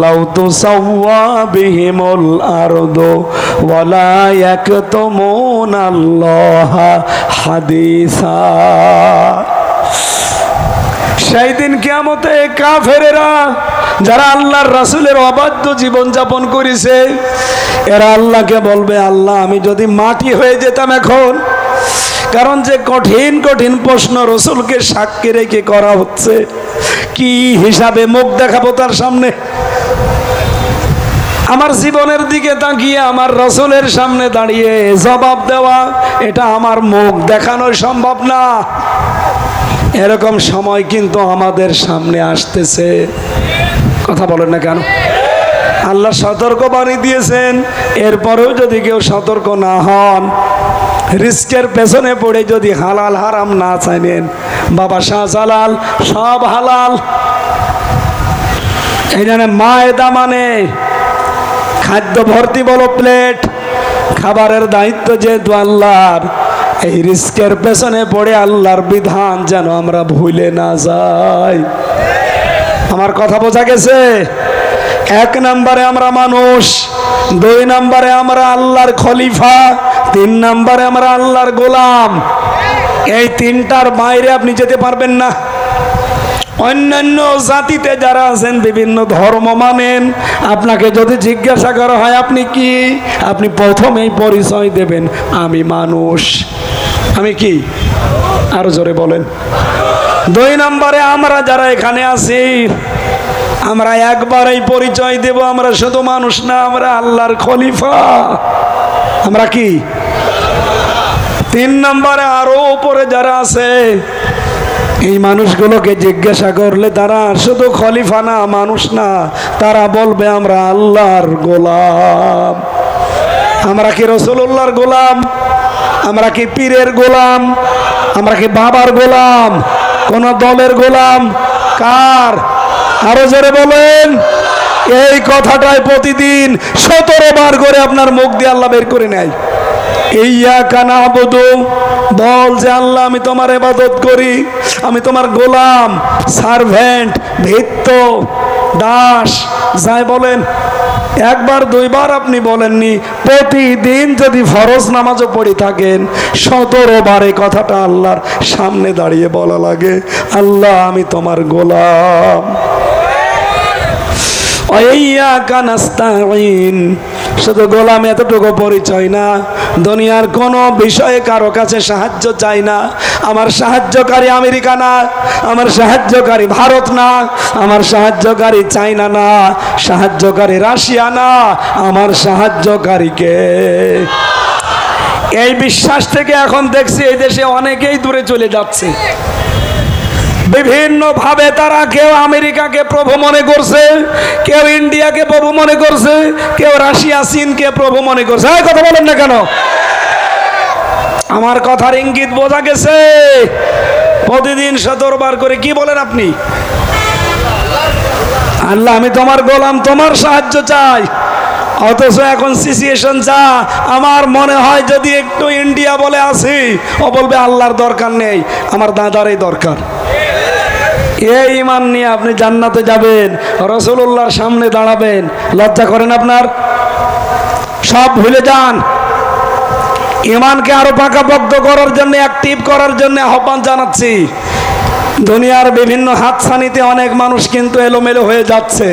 লাউ তুসাওয়া বিহিমুল আরদু ওয়া লা ইয়াকতুমুনাল্লাহা হাদিসা। সেই দিন কিয়ামতে কাফেরেরা, যারা আল্লাহর রাসূলের অবাধ্য জীবন যাপন করেছে, এরা আল্লাহকে বলবে, আল্লাহ আমি যদি মাটি হয়ে যেতাম এখন। কারণ যে কঠিন কঠিন প্রশ্ন রাসূলকে সাক্ষী রেখে করা হচ্ছে, কি হিসাবে মুখ দেখাবো তার সামনে। আমার জীবনের দিকে তাকিয়ে আমার রসুলের সামনে দাঁড়িয়ে জবাব দেওয়া, এটা আমার মুখ দেখানো সম্ভব না। এরকম সময় কিন্তু আমাদের সামনে আসতেছে। কথা বলেন না কেন? আল্লাহ সতর্ক বাণী দিয়েছেন, এরপরেও যদি কেউ সতর্ক না হন, রিস্কের পেছনে পড়ে যদি হালাল হারাম না চাইলেন, বাবা শাহজালাল সব হালাল। এই জন্য মায়েদা মানে খাদ্য ভর্তি বলো প্লেট, খাবারের দায়িত্ব যেহেতু আল্লাহর, এই রিস্কের পেছনে পড়ে আল্লাহর বিধান যেন আমরা ভুলে না যাই। আমার কথা বোঝা গেছে? 1 নম্বরে আমরা মানুষ, 2 নম্বরে আমরা আল্লাহর খলিফা, 3 নম্বরে আমরা আল্লাহর গোলাম। এই 3টার বাইরে আপনি যেতে পারবেন না। অন্যান্য জাতিতে যারা আছেন, বিভিন্ন ধর্ম মানেন, আপনাকে যদি জিজ্ঞাসা করা হয় আপনি কি, আপনি প্রথমেই পরিচয় দেবেন আমি মানুষ। আমি কি? আরো জোরে বলেন। 2 নম্বরে আমরা যারা এখানে আছি, আমরা একবারই পরিচয় দেব আমরা শুধু মানুষ না, আমরা আল্লাহর খলিফা। আমরা কি? 3 নম্বরে আরো উপরে যারা আছে, এই মানুষগুলোকে জিজ্ঞাসা করলে তারা শুধু খলিফা না, মানুষ না, তারা বলবে আমরা আল্লাহর গোলাম। আমরা কি রাসূলুল্লাহর গোলাম? আমরা কি পীরের গোলাম? আমরা কি বাবার গোলাম? কোন দলের গোলাম? কার? আরো জোরে বলেন। এই কথাটাই প্রতিদিন 17 বার করে আপনার মুখ দিয়ে আল্লাহ বের করে নেয়। ইয়্যাকা না'বুদু, বল যে আল্লাহ আমি তোমার ইবাদত করি, আমি তোমার গোলাম, সার্ভেন্ট, ভৃত্য, দাস, যাই বলেন। 1 বার 2 বার আপনি বলেননি, প্রতিদিন যদি ফরজ নামাজও পড়ে থাকেন 17 বার এই কথাটা আল্লাহর সামনে দাঁড়িয়ে বলা লাগে, আল্লাহ আমি তোমার গোলাম। ইয়্যাকা নাস্তাঈন, শুধু গোলাম এতটুকু পরিচয় না, দুনিয়ার কোনো বিষয়ে কারো কাছে সাহায্য চাই না। আমার সাহায্যকারী আমেরিকা না, আমার সাহায্যকারী ভারত না, আমার সাহায্যকারী চায়না না, সাহায্যকারী রাশিয়া না, আমার সাহায্যকারীকে। এই বিশ্বাস থেকে এখন দেখছি এই দেশে অনেকেই দূরে চলে যাচ্ছে। বিভিন্ন ভাবে তারা কেউ আমেরিকাকে প্রভু মনে করছে, কেউ ইন্ডিয়াকে প্রভু মনে করছে, কেউ রাশিয়া চীনকে প্রভু মনে করছে। এই কথা বলেন না কেন? আমার কথার ইঙ্গিত বোঝা গেছে? প্রতিদিন 17 বার করে কি বলেন আপনি? আল্লাহ আমি তোমার গোলাম, তোমার সাহায্য চাই। অথচ এখন সিচুয়েশন যা, আমার মনে হয় যদি একটু ইন্ডিয়া বলে আসি, ও বলবে আল্লাহর দরকার নেই, আমার দাদারই দরকার। এই ঈমান নিয়ে আপনি জান্নাতে যাবেন, রাসূলুল্লাহর সামনে দাঁড়াবেন, লজ্জা করেন আপনার? সব ভুলে যান। ঈমানকে আরো পাকাপোক্ত করার জন্য, অ্যাক্টিভ করার জন্য আহ্বান জানাচ্ছি। দুনিয়ার বিভিন্ন হাতছানিতে অনেক মানুষ কিন্তু এলোমেলো হয়ে যাচ্ছে।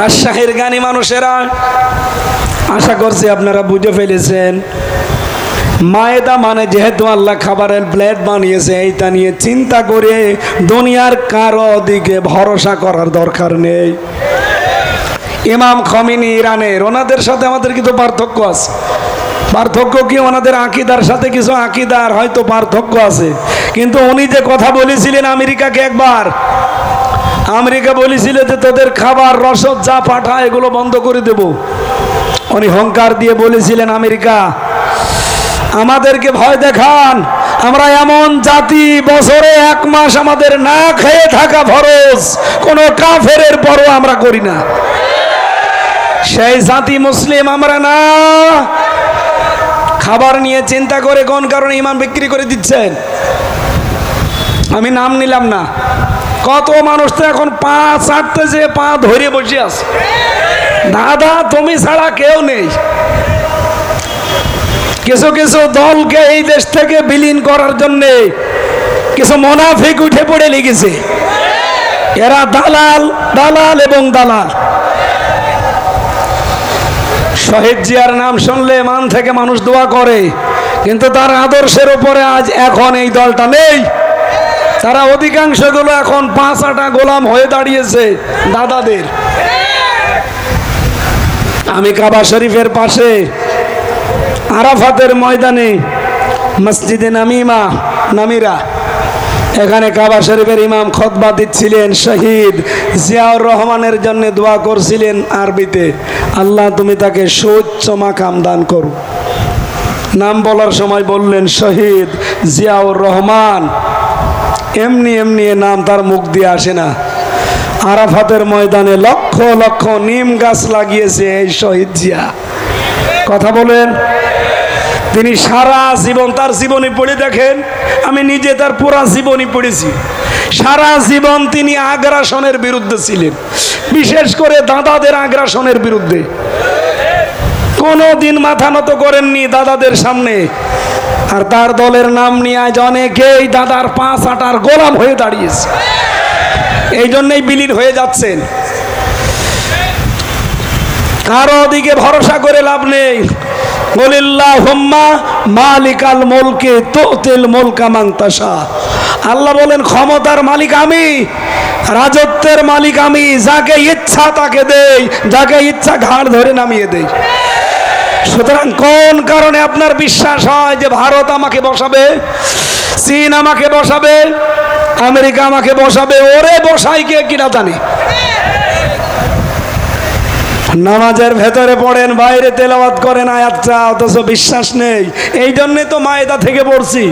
রাজশাহীর জ্ঞানী মানুষেরা, আশা করছি আপনারা বুঝে ফেলেছেন, মায়েদা মানে যেহেতু আল্লাহ খাবারের প্লেট বানিয়েছে, এইটা নিয়ে চিন্তা করে দুনিয়ার কারো দিকে ভরসা করার দরকার নেই। ইমাম খমিনি ইরানের, ওনাদের সাথে আমাদের কিন্তু পার্থক্য আছে। পার্থক্য কি? ওনাদের আকিদার সাথে কিছু আকিদার হয়তো পার্থক্য আছে, কিন্তু উনি যে কথা বলেছিলেন আমেরিকাকে, একবার আমেরিকা বলেছিল যে তোদের খাবার রসদ যা পাঠা এগুলো বন্ধ করে দেব। উনি হুঙ্কার দিয়ে বলেছিলেন, আমেরিকা আমাদেরকে ভয় দেখান, আমরা এমন জাতি, বছরে 1 মাস আমাদের না খেয়ে থাকা ফরজ, কোন কাফেরের পরও আমরা করি না। সেই জাতি মুসলিম আমরা না। খাবার নিয়ে চিন্তা করে কোন কারণে ঈমান বিক্রি করে দিচ্ছেন? আমি নাম নিলাম না। কত মানুষ তো এখন পা চাটতে যে পা ধরে বসে আছে, দাদা তুমি ছাড়া কেউ নেই। কিছু কিছু দলকে এই দেশ থেকে বিলীন করার জন্য কিছু মুনাফিক উঠে পড়ে লেগেছে। এরা দালাল, দালাল এবং দালাল। শহীদ জিয়ার নাম শুনলে মান থেকে মানুষ দোয়া করে, কিন্তু তার আদর্শের উপরে আজ এখন এই দলটা নেই। তারা অধিকাংশগুলো এখন 5 গোলাম হয়ে দাঁড়িয়েছে দাদাদের। আমি কাবা শরীফের পাশে আরাফাতের ময়দানে মসজিদে নামিরা, এখানে কাবা শরীফের ইমাম খুতবা দিচ্ছিলেন। শহীদ জিয়াউর রহমানের জন্য দোয়া করছিলেন আরবিতে, আল্লাহ তুমি তাকে সুউচ্চ মাকাম দান করো। নাম বলার সময় বললেন শহীদ জিয়াউর রহমান। এমনি এমনি নাম তার মুখ দিয়ে আসে না। আরাফাতের ময়দানে লক্ষ লক্ষ নিম গাছ লাগিয়েছে এই শহীদ জিয়া। কথা বলেন। তিনি সারা জীবন, তার জীবনী পড়ে দেখেন, আমি নিজে তার পুরা জীবনী পড়েছি। সারা জীবন তিনি আগ্রাসনের বিরুদ্ধে ছিলেন, বিশেষ করে দাদাদের আগ্রাসনের বিরুদ্ধে। কোনোদিন মাথা নত করেননি দাদাদের সামনে। আর তার দলের নাম নিয়ে আজ অনেকেই দাদার 5 গোলাম হয়ে দাঁড়িয়েছে। এই জন্যই বিলীন হয়ে যাচ্ছেন। কারো দিকে ভরসা করে লাভ নেই। বলিল্লাহুম্মা মালিকাল মুলকি তুতিল মুলকা মান তাশা। আল্লাহ বলেন ক্ষমতার মালিক আমি, রাজত্বের মালিক আমি, যাকে ইচ্ছা তাকে দেই, যাকে ইচ্ছা ঘাড় ধরে নামিয়ে দেই। সুতরাং কোন কারণে আপনার বিশ্বাস হয় যে ভারত আমাকে বসাবে, চীন আমাকে বসাবে, আমেরিকা আমাকে বসাবে? ওরে বসাই কে কিনা জানি। নামাজের ভেতরে পড়েন, বাইরে তেলাওয়াত করেন আয়াতটা, অথচ বিশ্বাস নেই। এই জন্যে তো মায়েদা থেকে পড়ছি।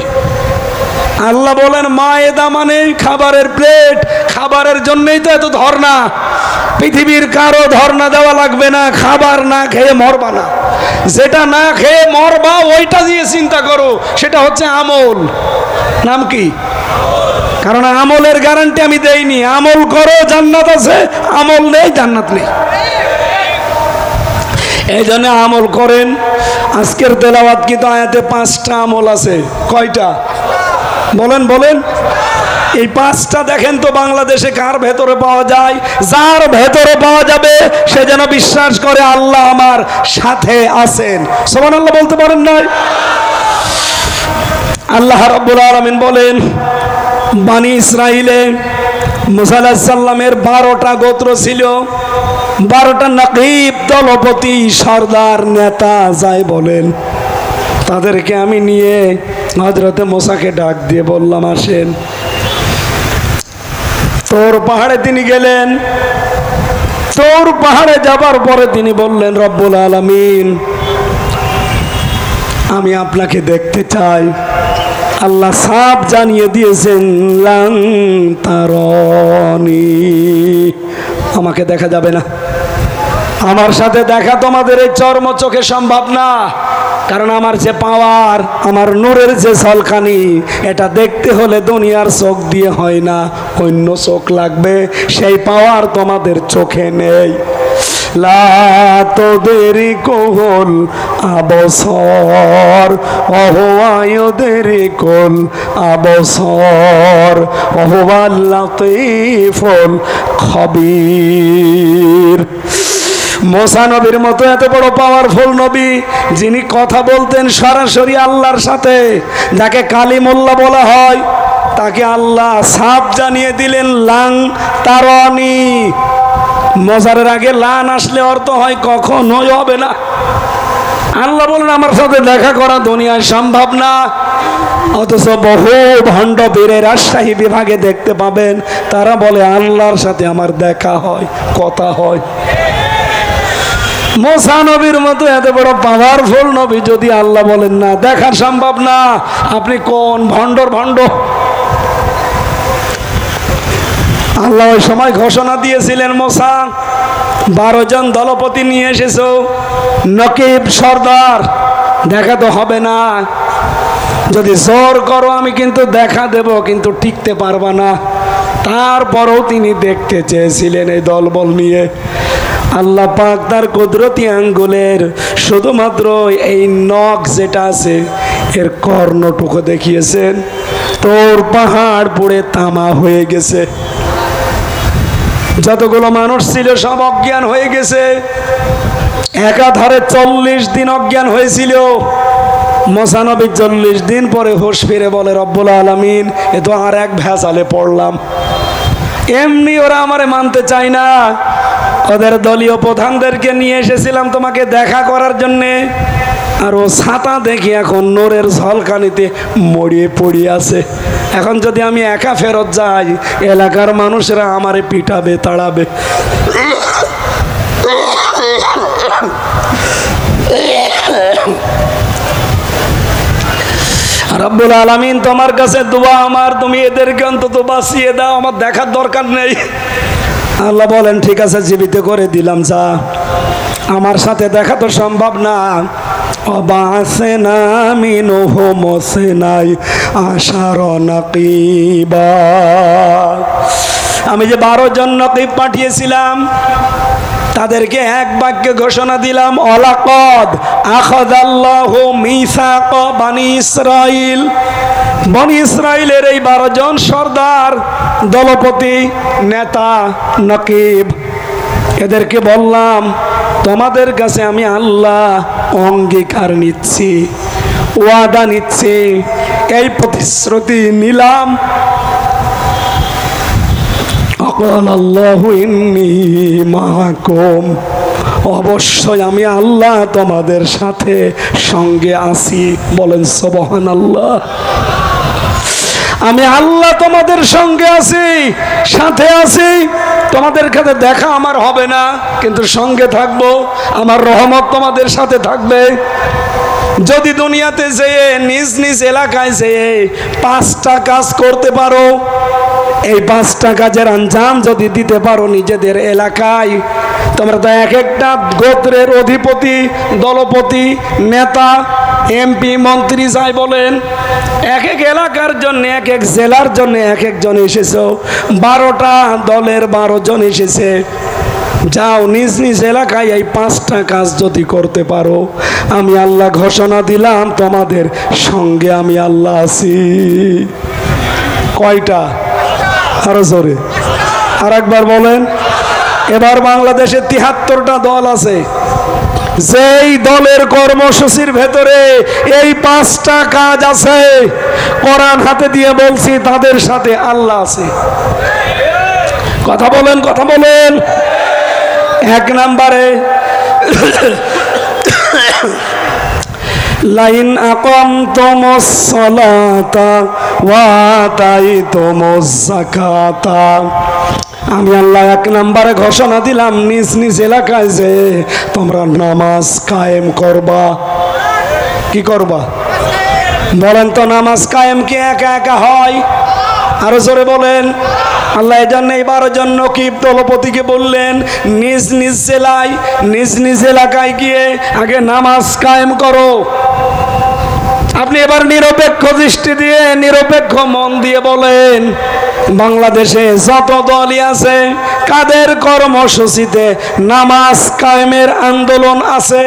আল্লাহ বলেন মায়েদা মানে খাবারের প্লেট, খাবারের জন্যই তো এত ধর্ণা। পৃথিবীর কারো ধর্ণা দেওয়া লাগবে না, খাবার না খেয়ে মরবা না। যেটা না খেয়ে মরবা ওইটা দিয়ে চিন্তা করো, সেটা হচ্ছে আমল। নাম কি? কারণ আমলের গ্যারান্টি আমি দেইনি। আমল করো জান্নাত আছে, আমল নেই জান্নাত নেই। এই জন্য আমল করেন। আজকের তেলাওয়াত কিন্তু আয়াতে 5টা আমল আছে। কয়টা বলেন বলেন? এই 5টা দেখেন তো বাংলাদেশে কার ভেতরে পাওয়া যায়? যার ভেতরে পাওয়া যাবে সে যেন বিশ্বাস করে আল্লাহ আমার সাথে আছেন। সুবহানাল্লাহ বলতে পারেন না? আল্লাহ রাব্বুল আলামিন বলেন বনি ইসরাইলে মুসা আলাইহিস সালামের 12টা গোত্র ছিল, 12টা নকিব, দলপতি, সর্দার, নেতা যাই বলেন। তাদেরকে আমি নিয়ে হযরতে মুসাকে ডাক দিয়ে বললাম আসেন। তোর পাহাড়ে তিনি গেলেন। তোর পাহাড়ে যাবার পরে তিনি বললেন রব্বুল আলামিন আমি আপনাকে দেখতে চাই। আল্লাহ সাফ জানিয়ে দিয়েছেন লান তারানি, আমাকে দেখা যাবে না। আমার সাথে দেখা তোমাদের এই চর্ম চোখে সম্ভব না। কারণ আমার যে পাওয়ার, আমার নূরের যে ঝলকানি, এটা দেখতে হলে দুনিয়ার চোখ দিয়ে হয় না, অন্য চোখ লাগবে। সেই পাওয়ার তোমাদের চোখে নেই। লা তুদরিকুল আবসার ওয়া হুয়া ইউদরিকুল আবসার ওয়া হুয়াল লাতীফুল খাবীর। মুসা নবীর মতো এত বড় পাওয়ারফুল নবী, যিনি কথা বলতেন সরাসরি আল্লাহর সাথে, যাকে কালিমুল্লাহ বলা হয়, তাকে আল্লাহ সাফ জানিয়ে দিলেন লাং তারানি। মজারের আগে লান আসলে অর্থ হয় কখনোই হবে না। আল্লাহ বলেন আমার সাথে দেখা করা দুনিয়ায় সম্ভব না। অথচ বহু ভণ্ড বীরের রাজশাহী বিভাগে দেখতে পাবেন, তারা বলে আল্লাহর সাথে আমার দেখা হয়, কথা হয়। মুসা নবীর মতো এত বড় পাওয়ারফুল নবী যদি আল্লাহ বলেন না দেখা সম্ভব না, আপনি কোন ভণ্ডর ভণ্ড? আল্লাহ ওই সময় ঘোষণা দিয়েছিলেন মুসা 12 জন দলপতি নিয়ে এসেছো, নকিব, সর্দার, দেখা তো হবে না। যদি জোর করো আমি কিন্তু দেখা দেব, কিন্তু টিকতে পারবা না। তারপরেও তিনি দেখতে চেয়েছিলেন এই দলবল নিয়ে। আল্লাহ পাক তার কুদরতি আঙ্গুলের শুধুমাত্র এই নখ যেটা আছে এর কর্ণটুকু দেখিয়েছেন। তোর পাহাড় পুড়ে তামা হয়ে গেছে। যতগুলো মানুষ ছিল সব অজ্ঞান হয়ে গেছে। একাধারে 40 দিন অজ্ঞান হয়েছিল। মুসা নবী 40 দিন পরে হুঁশ ফিরে বলে, রব্বুল আলামিন, এ তো আর এক ভেজালে পড়লাম। এমনি ওরা আমারে মানতে চায় না। ওদের দলীয় প্রধানদেরকে নিয়ে এসেছিলাম তোমাকে দেখা করার জন্যে, আর ও ছাতা দেখি এখন নূরের ঝলকানিতে মরিয়ে পড়িয়ে আছে। এখন যদি আমি একা ফেরত যাই, এলাকার মানুষরা আমারে পিটাবে, তাড়াবে। রব্বুল আলামিন, তোমার কাছে দোয়া আমার, তুমি এদেরকে অন্তত বাঁচিয়ে দাও, আমার দেখার দরকার নেই। আল্লাহ বলেন, ঠিক আছে, জীবিত করে দিলাম, যা। আমার সাথে দেখা তো সম্ভব না। অবাসেনা মিনহু মুসনাই আশার নাকিবা। আমি যে 12 জন নকিব পাঠিয়েছিলাম, তাদেরকে এক বাক্যে ঘোষণা দিলাম, অলাকদ আখাযাল্লাহু মিসাক বানি ইসরাইল। বনি ইসরাইলের এই 12 জন সর্দার, দলপতি, নেতা, নকিব, এদেরকে বললাম, তোমাদের কাছে আমি আল্লাহ অঙ্গীকার নিচ্ছি, ওয়াদা নিচ্ছি, এই প্রতিশ্রুতি নিলাম, আল্লাহু ইন্নী মাআকুম, অবশ্যই আমি আল্লাহ তোমাদের সাথে সঙ্গে আছি। বলেন সুবহানাল্লাহ। আমি আল্লাহ তোমাদের সঙ্গে আছি, সাথে আছি। তোমাদের কাছে দেখা আমার হবে না, কিন্তু সঙ্গে থাকবো। আমার রহমত তোমাদের সাথে থাকবে। যদি দুনিয়াতে যেয়ে নিজ নিজ এলাকায় যেয়ে 5টা কাজ করতে পারো, এই 5টা কাজের আঞ্জাম যদি দিতে পারো নিজেদের এলাকায়, তোমরা তো এক একটা গোত্রের অধিপতি, দলপতি, নেতা, এমপি, মন্ত্রী যাই বলেন, এক এক এলাকার জন্য, এক এক জেলার জন্য এক একজন এসেছো। 12টা দলের 12 জন এসেছে। যাও নিজ নিজ এলাকায় এই 5টা কাজ যদি করতে পারো, আমি আল্লাহ ঘোষণা দিলাম তোমাদের সঙ্গে আমি আল্লাহ আছি। কয়টা? আরো জোরে আর একবার বলেন। এবার বাংলাদেশে 73টা দল আছে। যেই দলের কর্মসূচির ভেতরে এই 5টা কাজ আছে, কোরআন হাতে দিয়ে বলছি, তাদের সাথে আল্লাহ আছে। কথা বলেন, কথা বলেন। 1 নম্বরে, লাইন আকামতুমুস সালাতা ওয়া আতাইতুমুজ যাকাতা। আমি আল্লাহ 1 নম্বরে ঘোষণা দিলাম, নিজ নিজ এলাকায় যে তোমরা নামাজ কায়েম করবা। কি করবা বলেন তো? নামাজ কায়েম কি একা একা হয়? আরো জোরে বলেন। আল্লাহ এই জন্য এই 12 জন নকিব দলপতিকে বললেন, নিজ নিজ জেলায়, নিজ নিজ এলাকায় গিয়ে আগে নামাজ কায়েম করো। আপনি এবার নিরপেক্ষ দৃষ্টি দিয়ে, নিরপেক্ষ মন দিয়ে বলেন, বাংলাদেশে যত দলই আছে, কাদের কর্মসূচিতে নামাজ কায়েমের আন্দোলন আছে?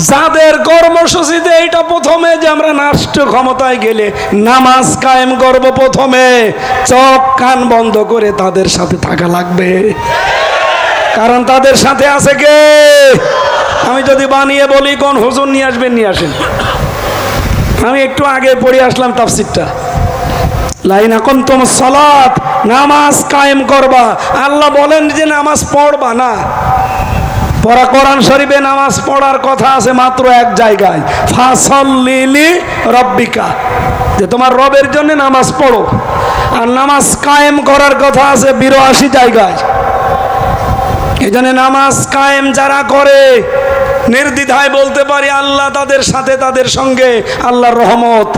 যাদের কর্মসূচিতে এইটা প্রথমে যে আমরা রাষ্ট্র ক্ষমতায় গেলে নামাজ কায়েম করব, প্রথমে চোখ কান বন্ধ করে তাদের সাথে থাকা লাগবে। কারণ তাদের সাথে আছে কে? আমি যদি বানিয়ে বলি, কোন হুজুর নিয়ে আসবেন, নিয়ে আসেন। আমি একটু আগে পড়ে আসলাম তাফসীরটা। লাইন আকামতুমুস সালাত, নামাজ কায়েম করবা। আল্লাহ বলেন যে নামাজ পড়বা না। পড়া কোরআন শরীফে নামাজ পড়ার কথা আছে মাত্র এক জায়গায়, ফাসাল্লি লিরাব্বিকা, যে তোমার রবের জন্য নামাজ পড়ো। আর নামাজ কায়েম করার কথা আছে 82 জায়গায়। এই জন্য নামাজ কায়েম যারা করে, নির্দ্বিধায় বলতে পারি আল্লাহ তাদের সাথে, তাদের সঙ্গে আল্লাহর রহমত।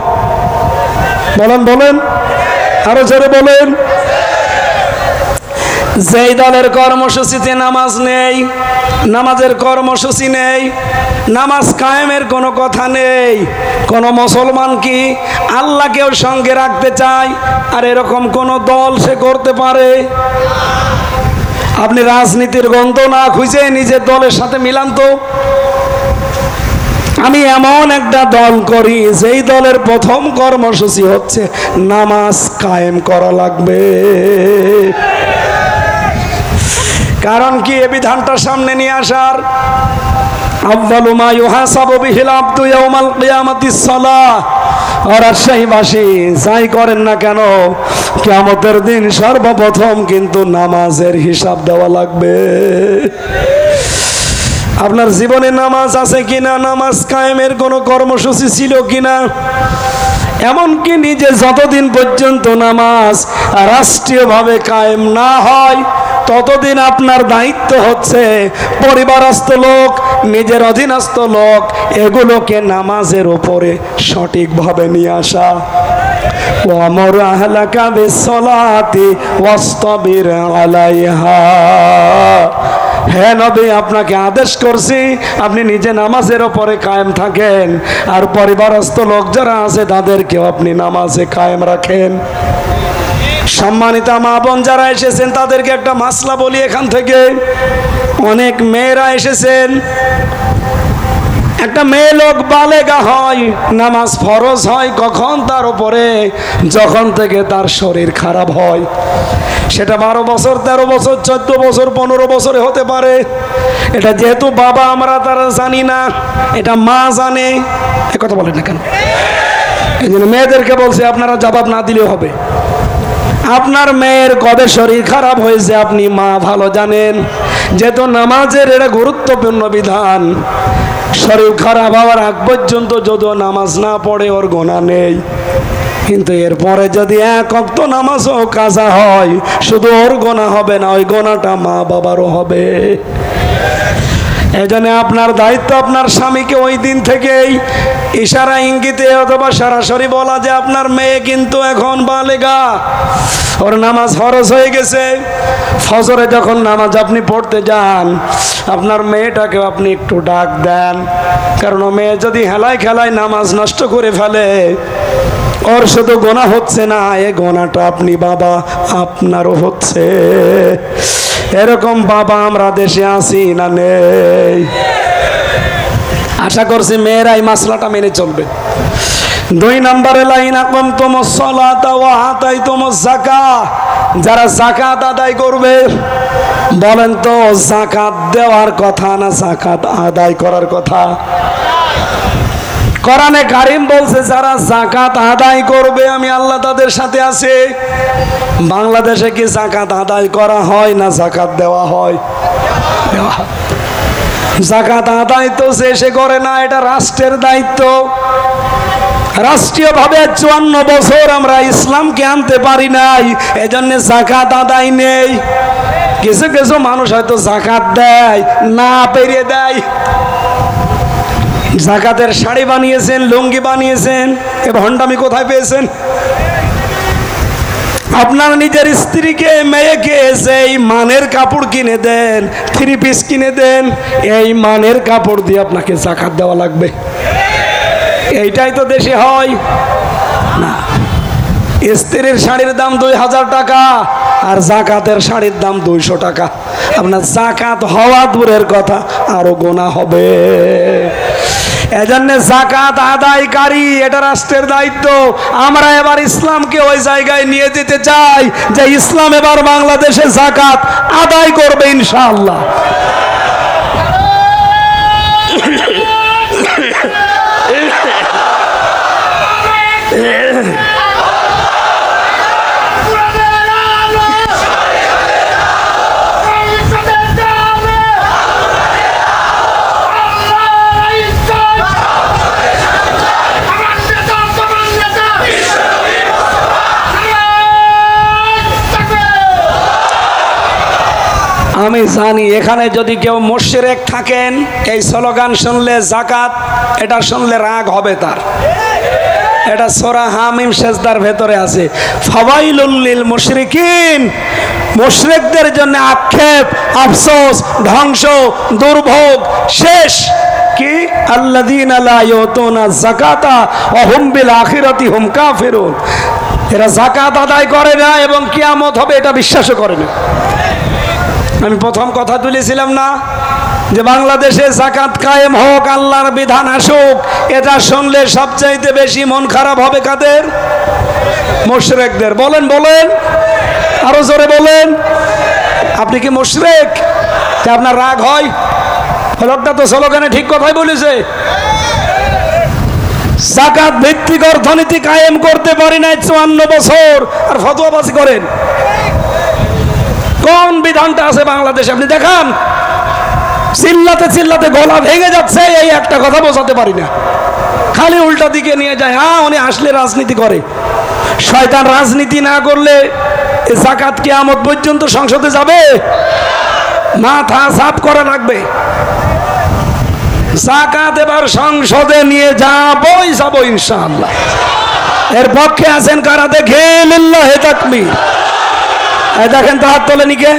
বলেন বলেন, আরো জোরে বলেন। যেই দলের কর্মসূচিতে নামাজ নেই, নামাজের কর্মসূচি নেই, নামাজ কায়েমের কোনো কথা নেই, কোন মুসলমান কি আল্লাহকেও সঙ্গে রাখতে চায়? আর এরকম কোন দল সে করতে পারে? আপনি রাজনীতির গন্ধ না খুঁজে নিজের দলের সাথে মিলান তো। আমি এমন একটা দল করি যেই দলের প্রথম কর্মসূচি হচ্ছে নামাজ কায়েম করা লাগবে। কারণ কি এই বিধানটা সামনে নিয়ে আসার? আউয়ালু মা ইউহাসাবু বিহিল আবদু ইয়াউমাল কিয়ামাতিস সালাহ। আর রাজশাহীবাসী যাই করেন না কেন, কিয়ামতের দিন সর্বপ্রথম কিন্তু নামাজের হিসাব দেওয়া লাগবে। আপনার জীবনে নামাজ আছে কিনা, নামাজ কায়েমের কোনো কর্মসূচি ছিল কিনা, এমনকি নিজে যতদিন পর্যন্ত নামাজ রাষ্ট্রীয়ভাবে কায়েম না হয় ততদিন আপনার দায়িত্ব হচ্ছে পরিবারস্থ লোক, নিজের অধীনস্থ লোক, এগুলোকে নামাজের উপরে সঠিকভাবে নিয়ে আসা। ওয়ামর আহলাকা বিসসালাতি ওয়াসতাবির আলাইহা। হ্যাঁ নবী, আপনাকে আদেশ করছি আপনি নিজে নামাজের ওপরে কায়েম থাকেন, আর পরিবারস্থ লোক যারা আছে তাদেরকেও আপনি নামাজে কায়েম রাখেন। সম্মানিত মা বোন যারা এসেছেন তাদেরকে একটা মাসলা বলি এখান থেকে। অনেক মেয়েরা এসেছেন, একটা মেয়ে লোক বালেগা হয়, নামাজ ফরজ হয় কখন? তার উপরে যখন থেকে তার শরীর খারাপ হয়। সেটা 12 বছর, 13 বছর, 14 বছর, 15 বছরে হতে পারে। এটা যেহেতু বাবা আমরা তারা জানি না, এটা মা জানে। এ কথা বলেন না কেন? এই জন্য মেয়েদেরকে বলছে আপনারা জবাব না দিলেও হবে। আপনার মেয়ের কবে শরীর খারাপ হয়েছে আপনি মা ভালো জানেন, যেহেতু নামাজের এটা গুরুত্বপূর্ণ বিধান। শরীর খারাপ হওয়ার আগ পর্যন্ত যদিও নামাজ না পড়ে ওর গোনা নেই, কিন্তু এরপরে যদি এক ওয়াক্ত নামাজও কাজা হয়, শুধু ওর গোনা হবে না, ওই গোনাটা মা বাবারও হবে। এই জন্য আপনার দায়িত্ব আপনার স্বামীকে ওই দিন থেকেই ইশারা ইঙ্গিতে অথবা সরাসরি বলা যে আপনার মেয়ে কিন্তু এখন বালেগা, ওর নামাজ ফরজ হয়ে গেছে। ফজরে যখন নামাজ আপনি পড়তে যান, আপনার মেয়েটাকে আপনি একটু ডাক দেন, কারণ ও মেয়ে যদি হেলায় খেলায় নামাজ নষ্ট করে ফেলে, ওর শুধু গোনা হচ্ছে না, এ গোনাটা আপনি বাবা আপনারও হচ্ছে। এরকম বাবা আমরা দেশে আছি না নেই? আশা করছি মেয়েরা এই মাসলাটা মেনে চলবে। 2 নম্বরে লাইন আকামতুমুস সালাতা ওয়া আতাইতুমুজ যাকাত। যারা যাকাত আদায় করবে, বলেন তো যাকাত দেওয়ার কথা না যাকাত আদায় করার কথা? কোরআনে কারীম বলছে যারা যাকাত আদায় করবে আমি আল্লাহ তাদের সাথে আছে। বাংলাদেশে কি যাকাত আদায় করা হয় না যাকাত দেওয়া হয়? যাকাত আদায় তো সে করে না, এটা রাষ্ট্রের দায়িত্ব। রাষ্ট্রীয়ভাবে 54 বছর আমরা ইসলামকে আনতে পারি নাই, এজন্য যাকাত আদায় নেই। কিছু কিছু মানুষ হয়তো যাকাত দেয় না পেরিয়ে দেয়। যাকাতের শাড়ি বানিয়েছেন, লুঙ্গি বানিয়েছেন, এ ভণ্ডামি কোথায় পেয়েছেন? আপনার নিজের স্ত্রীকে মেয়েকে সেই মানের কাপড় কিনে দেন, 3 পিস কিনে দেন, এই মানের কাপড় দিয়ে আপনাকে যাকাত দেওয়া লাগবে। এইটাই তো দেশে হয় না। স্ত্রীর শাড়ির দাম 2000 টাকা আর যাকাতের শাড়ির দাম 200 টাকা। আপনার যাকাত হওয়া দূরের কথা, আরো গোনা হবে। এজন্য যাকাত আদায়কারী এটা রাষ্ট্রের দায়িত্ব। আমরা এবার ইসলামকে ওই জায়গায় নিয়ে যেতে চাই যে ইসলাম এবার বাংলাদেশে যাকাত আদায় করবে ইনশাআল্লাহ। আমি জানি এখানে যদি কেউ মুশরিক থাকেন, এই স্লোগান শুনলে, যাকাত এটা শুনলে রাগ হবে তার। এটা সূরা হামিম সেজদার ভেতরে আছে, ফাওয়াইলুল লিল মুশরিকিন। মুশরিকদের জন্য আক্ষেপ, আফসোস, ধ্বংস, দুর্ভোগ শেষ। কি? আল্লাযীনা লা ইউতুনা যাকাতা ওয়া হুম বিল আখিরাতি হুম কাফিরুন। এরা যাকাত আদায় করে না এবং কিয়ামত হবে এটা বিশ্বাসও করে না। আমি প্রথম কথা তুলেছিলাম না যে বাংলাদেশে যাকাত কায়েম হোক, আল্লাহর বিধান আসুক, এটা শুনলে সবচাইতে বেশি মন খারাপ হবে কাদের? মুশরিকদের। বলেন বলেন, আরো জোরে বলেন। আপনি কি মুশরিক? তা আপনার রাগ হয়? লোকটা তো স্লোগানে ঠিক কথাই বলেছে। যাকাত ভিত্তিক অর্থনীতি কায়েম করতে পারি নাই 54 বছর, আর ফতোয়াবাজি করেন। কোন বিধানটা আছে বাংলাদেশে আপনি দেখান। চিল্লাতে চিল্লাতে গলা ভেঙে যাচ্ছে, এই একটা কথা বোঝাতে পারি না। খালি উল্টা দিকে নিয়ে যায়। হ্যাঁ, উনি আসলে রাজনীতি করে। শয়তান রাজনীতি না করলে যাকাত কিয়ামত পর্যন্ত সংসদে যাবে? মাথা সাফ করা লাগবে। যাকাত এবার সংসদে নিয়ে যাবই যাব ইনশাআল্লাহ। এর পক্ষে আছেন কারা দেখে? লিল্লাহি তাকবীর। এই দেখেন তো, হাত তোলেনি কে?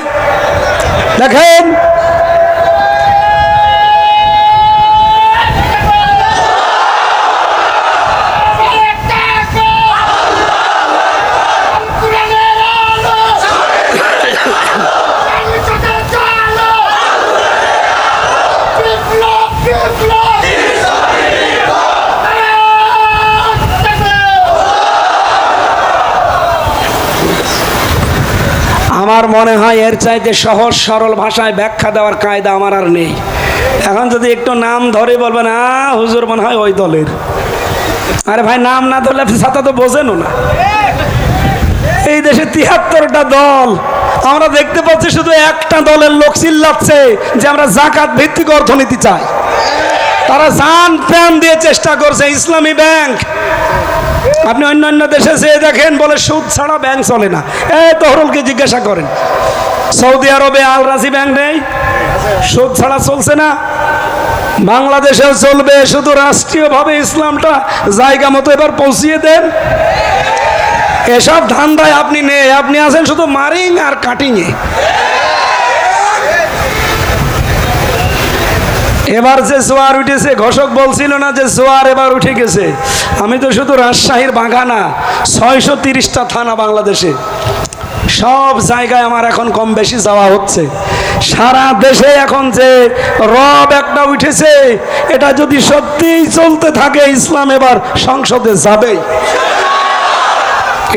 দেখেন, আমার মনে হয় এর চাইতে সহজ সরল ভাষায় ব্যাখ্যা দেওয়ার কায়দা আমার আর নেই। এখন যদি একটু নাম ধরে বলবেন, হুজুর মনে হয় ওই দলের। আরে ভাই, নাম না ধরলে আপনি ছাতা তো বোঝেনও না। এই দেশে 73টা দল, আমরা দেখতে পাচ্ছি শুধু একটা দলের লোক চিল্লাচ্ছে যে আমরা যাকাত ভিত্তিক অর্থনীতি চাই। তারা জান প্রাণ দিয়ে চেষ্টা করছে। ইসলামী ব্যাংক, আপনি অন্যান্য দেশে যেয়ে দেখেন, বলে সুদ ছাড়া ব্যাংক চলে না। তহরুলকে জিজ্ঞাসা করেন, সৌদি আরবে আল রাজি ব্যাংক নেই, সুদ ছাড়া চলছে না। বাংলাদেশেও চলবে, শুধু রাষ্ট্রীয়ভাবে ইসলামটা জায়গা মতো এবার পৌঁছিয়ে দেন। এসব ধান্দায় আপনি নেই, আপনি আছেন শুধু মারিং আর কাটিংয়ে। এবার যে জোয়ার উঠেছে, ঘোষক বলছিল না যে জোয়ার এবার উঠে গেছে। আমি তো শুধু রাজশাহীর বাগানা, 630টা থানা বাংলাদেশে, সব জায়গায় আমার এখন কম বেশি যাওয়া হচ্ছে। সারা দেশে এখন যে রব একটা উঠেছে, এটা যদি সত্যিই চলতে থাকে, ইসলাম এবার সংসদে যাবেই।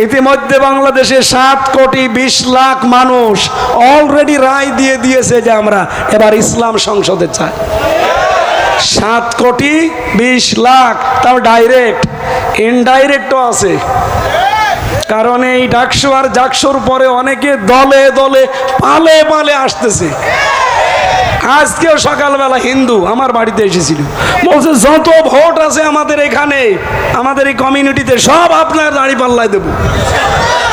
ইতিমধ্যে বাংলাদেশে 7,20,00,000 মানুষ অলরেডি রায় দিয়ে দিয়েছে যে আমরা এবার ইসলাম সংসদে চাই। 7,20,00,000, তাও ডাইরেক্ট, ইনডাইরেক্টও আছে। কারণ এই ডাকসু আর জাকসুর পরে অনেকে দলে দলে পালে পালে আসতেছে। আজকেও সকালবেলা হিন্দু আমার বাড়িতে এসেছিল, বলছে যত ভোট আছে আমাদের এখানে, আমাদের এই কমিউনিটিতে, সব আপনার দাঁড়ি পাল্লায় দেব,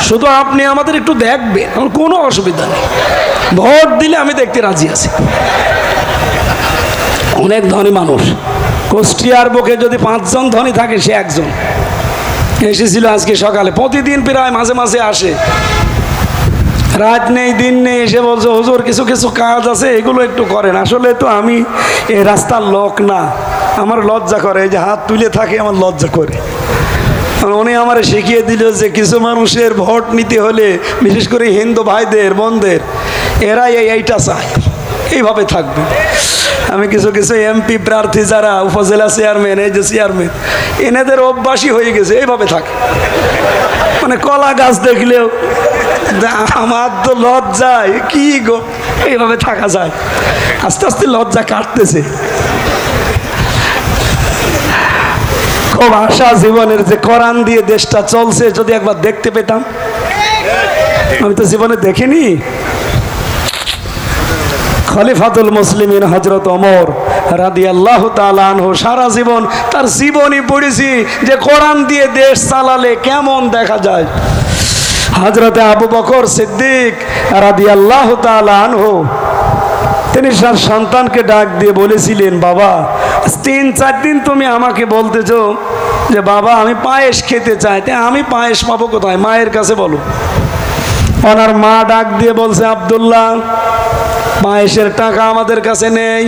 শুধু আপনি আমাদের একটু দেখবেন, আমার কোনো অসুবিধা নেই, ভোট দিলে আমি দেখতে রাজি আছি। অনেক ধনী মানুষ, কুষ্টিয়ার বুকে যদি 5 জন ধনী থাকে, সে একজন এসেছিল আজকে সকালে। প্রতিদিন প্রায় মাঝে মাঝে আসে, রাত নেই দিন নেই, এসে বলছে হুজুর কিছু কিছু কাজ আছে, এগুলো একটু করেন। আসলে তো আমি এই রাস্তার লোক না, আমার লজ্জা করে, এই যে হাত তুলে থাকে আমার লজ্জা করে। উনি আমার শিখিয়ে দিল যে কিছু মানুষের ভোট নিতে হলে, বিশেষ করে হিন্দু ভাইদের বোনদের, এরা এইটা চায়, এইভাবে থাকবে। আমি কিছু কিছু এমপি প্রার্থী যারা উপজেলা চেয়ারম্যান, এই যে চেয়ারম্যান, এনাদের অভ্যাসই হয়ে গেছে এইভাবে থাকে। মানে কলা গাছ দেখলেও আমার তো লজ্জায় কি গো, এইভাবে থাকা যায়। আস্তে আস্তে লজ্জা কাটতেছে। খুব আশা জীবনের যে কোরআন দিয়ে দেশটা চলছে, যদি একবার দেখতে পেতাম। আমি তো জীবনে দেখিনি। খলিফাতুল মুসলিমিন হযরত ওমর রাদিয়াল্লাহু তাআলা আনহু সারা জীবন তার জীবনী পড়েছি যে কোরআন দিয়ে দেশ চালালে কেমন দেখা যায়। হযরতে আবু বকর সিদ্দিক রাদিয়াল্লাহু তাআলা আনহু তিনি তার সন্তানকে ডাক দিয়ে বলেছিলেন, বাবা 3-4 দিন তুমি আমাকে বলতেছো যে বাবা আমি পায়েস খেতে চাই, তাই আমি পায়েস পাবো কোথায়? মায়ের কাছে বলো। ওনার মা ডাক দিয়ে বলছে, আব্দুল্লাহ পায়েসের টাকা আমাদের কাছে নেই,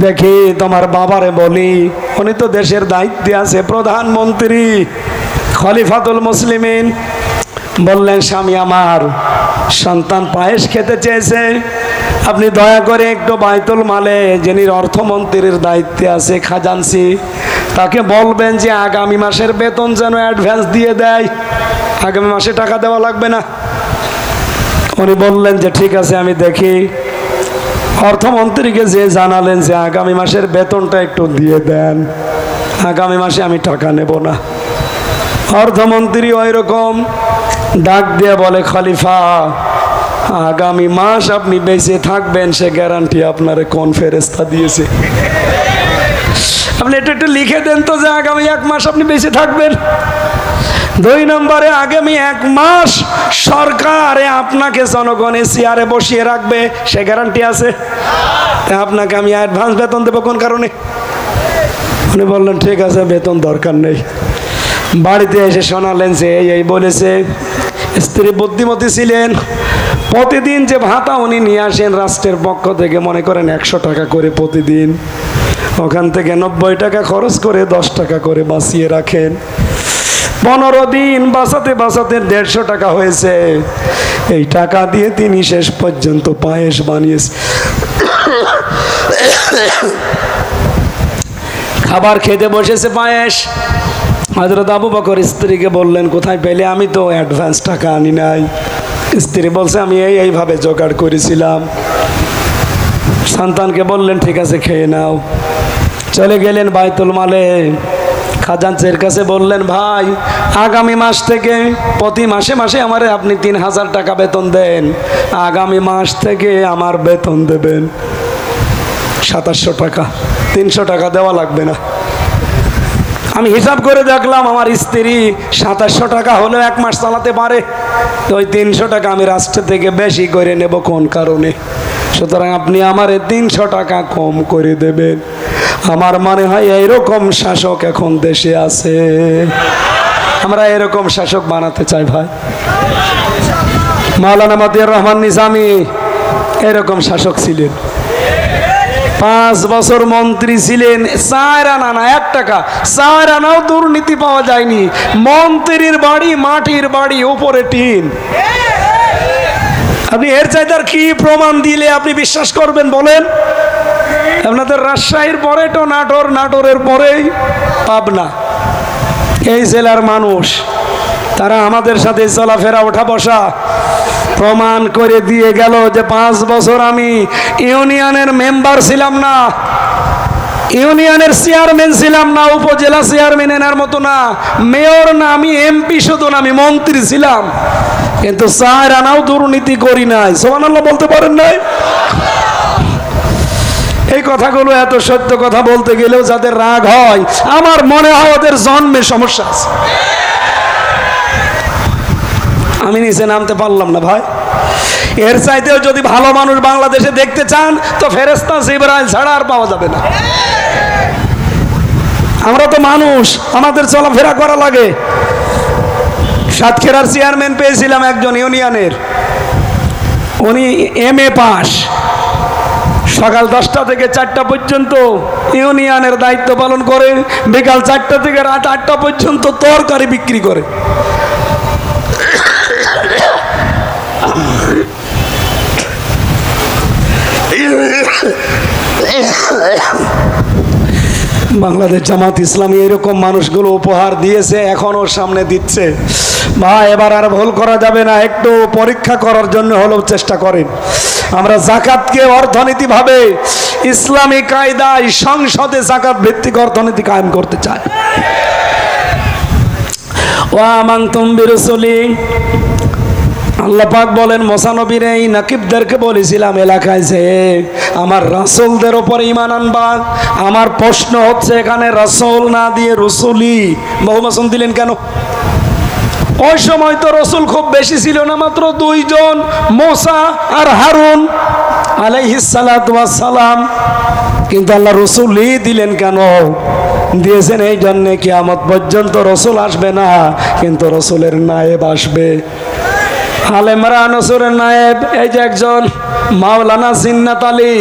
দেখি তোমার বাবারে বলি, উনি তো দেশের দায়িত্বে আছে, প্রধানমন্ত্রী, খলিফাতুল মুসলিমিন। বললেন, স্বামী আমার সন্তান পায়েস খেতে চেয়েছে, আপনি দয়া করে একটু বাইতুল মালে, যিনি অর্থমন্ত্রীর দায়িত্বে আছে, খাজানসি, তাকে বলবেন যে আগামী মাসের বেতন যেন অ্যাডভান্স দিয়ে দেয়, আগামী মাসে টাকা দেওয়া লাগবে না। উনি বললেন যে ঠিক আছে আমি দেখি। অর্থমন্ত্রীকে যে জানালেন যে আগামী মাসের বেতনটা একটু দিয়ে দেন, আগামী মাসে আমি টাকা নেব না। অর্থমন্ত্রী ওই রকম ডাক দিয়ে বলে, খলিফা আগামী মাস আপনি বেঁচে থাকবেন সে গ্যারান্টি আপনারে কোন ফেরেশতা দিয়েছে? আপনি এটা একটু লিখে দেন তো যে আগামী 1 মাস আপনি বেঁচে থাকবেন। 2 নম্বরে আগামী 1 মাস সরকারে আপনাকে জনগণের চেয়ারে বসিয়ে রাখবে সে গ্যারান্টি আছে? আপনাকে আমি অ্যাডভান্স বেতন দেবো কোন কারণে? উনি বললেন ঠিক আছে বেতন দরকার নেই। বাড়িতে এসে শোনালেন যে এই বলেছে। স্ত্রী বুদ্ধিমতী ছিলেন, প্রতিদিন যে ভাতা উনি নিয়ে আসেন রাষ্ট্রের পক্ষ থেকে, মনে করেন 100 টাকা করে প্রতিদিন, ওখান থেকে 90 টাকা খরচ করে 10 টাকা করে বাঁচিয়ে রাখেন। 15 দিন বাঁচাতে বাঁচাতে 150 টাকা হয়েছে। এই টাকা দিয়ে তিনি শেষ পর্যন্ত পায়েস বানিয়েছে। খাবার খেতে বসেছে পায়েস। হযরত আবু বকর স্ত্রীকে বললেন কোথায় পেলে? আমি তো অ্যাডভান্স টাকা আনি নাই। স্ত্রী বলছে আমি এইভাবে জোগাড় করেছিলাম। সন্তানকে বললেন ঠিক আছে খেয়ে নাও। চলে গেলেন বাইতুল মালে। খাজাঞ্চির কাছে বললেন ভাই আগামী মাস থেকে প্রতি মাসে মাসে আমারে আপনি 3000 টাকা বেতন দেন, আগামী মাস থেকে আমার বেতন দেবেন 2700 টাকা, 300 টাকা দেওয়া লাগবে না। আমি হিসাব করে দেখলাম আমার স্ত্রী 2700 টাকা হলেও 1 মাস চালাতে পারে, তো ওই 300 টাকা আমি রাষ্ট্র থেকে বেশি করে নেব কোন কারণে? সুতরাং আপনি আমার 300 টাকা কম করে দেবেন। আমার মনে হয় এইরকম শাসক এখন দেশে আছে। আমরা এরকম শাসক বানাতে চাই ভাই। মাওলানা মতিয়ার রহমান নিজামী এরকম শাসক ছিলেন। 5 বছর মন্ত্রী ছিলেন, 4 আনা না 1 টাকা, 4 আনাও দুর্নীতি পাওয়া যায়নি। মন্ত্রীর বাড়ি মাটির বাড়ি, উপরে টিন। আপনি এর চাইতে আর কি প্রমাণ দিলে আপনি বিশ্বাস করবেন বলেন? আপনাদের রাজশাহীর পরে তো নাটোর, নাটোরের পরেই পাবনা। এই জেলার মানুষ তারা আমাদের সাথে চলাফেরা ওঠা বসা প্রমাণ করে দিয়ে গেল যে 5 বছর আমি ইউনিয়নের মেম্বার ছিলাম না, ইউনিয়নের চেয়ারম্যান ছিলাম না, উপজেলা চেয়ারম্যান এনার মতো না, মেয়র না, আমি এমপি শুধু না, আমি মন্ত্রী ছিলাম, কিন্তু 4 আনাও দুর্নীতি করি নাই। সুবহানাল্লাহ বলতে পারেন নাই? এই কথাগুলো এত সত্য কথা বলতে গেলেও যাদের রাগ হয়, আমার মনে হয় ওদের জন্মে সমস্যা আছে। আমি নিচে নামতে পারলাম না ভাই। এর চাইতেও যদি ভালো মানুষ বাংলাদেশে দেখতে চান তো ফেরেশতা জিবরাইল ছাড়া আর পাওয়া যাবে না। আমরা তো মানুষ, আমাদের চলাফেরা করা লাগে। সাতক্ষীরার চেয়ারম্যান পেয়েছিলাম একজন ইউনিয়নের, উনি MA পাস, সকাল 10টা থেকে 4টা পর্যন্ত ইউনিয়নের দায়িত্ব পালন করে, বিকাল 4টা থেকে রাত 8টা পর্যন্ত তরকারি বিক্রি করে। বাংলাদেশ জামাত ইসলামী এরকম মানুষগুলো উপহার দিয়েছে, এখনো সামনে দিচ্ছে। ভাই এবার আর ভুল করা যাবে না, একটু পরীক্ষা করার জন্য হলেও চেষ্টা করেন। আমরা জাকাতকে অর্থনীতিভাবে ইসলামী কায়দায় সংসদে জাকাত ভিত্তিক অর্থনীতি কায়েম করতে চাই। ওয়া আমানতুম বিরুসুলি, আল্লাহ পাক বলেন মুসা নবীর এই নাকিবদেরকে বলেছিলাম এলাকায় যে আমার রাসূলদের উপর ঈমান আনবা। আমার প্রশ্ন হচ্ছে এখানে রাসূল না দিয়ে রসুলি বহুবচন দিলেন কেন? ওই সময় তো রসুল খুব বেশি ছিল না, মাত্র 2 জন, মুসা আর হারুন আলাইহিস সালাতু ওয়াস সালাম। কিন্তু আল্লাহ রসুলই দিলেন কেন? দিয়েছেন এই জন্যে কিয়ামত পর্যন্ত রসুল আসবে না, কিন্তু রসুলের নায়েব আসবে। আলেমরা নসুরের নায়েব এই যে একজন মাওলানা জিন্নাত আলী,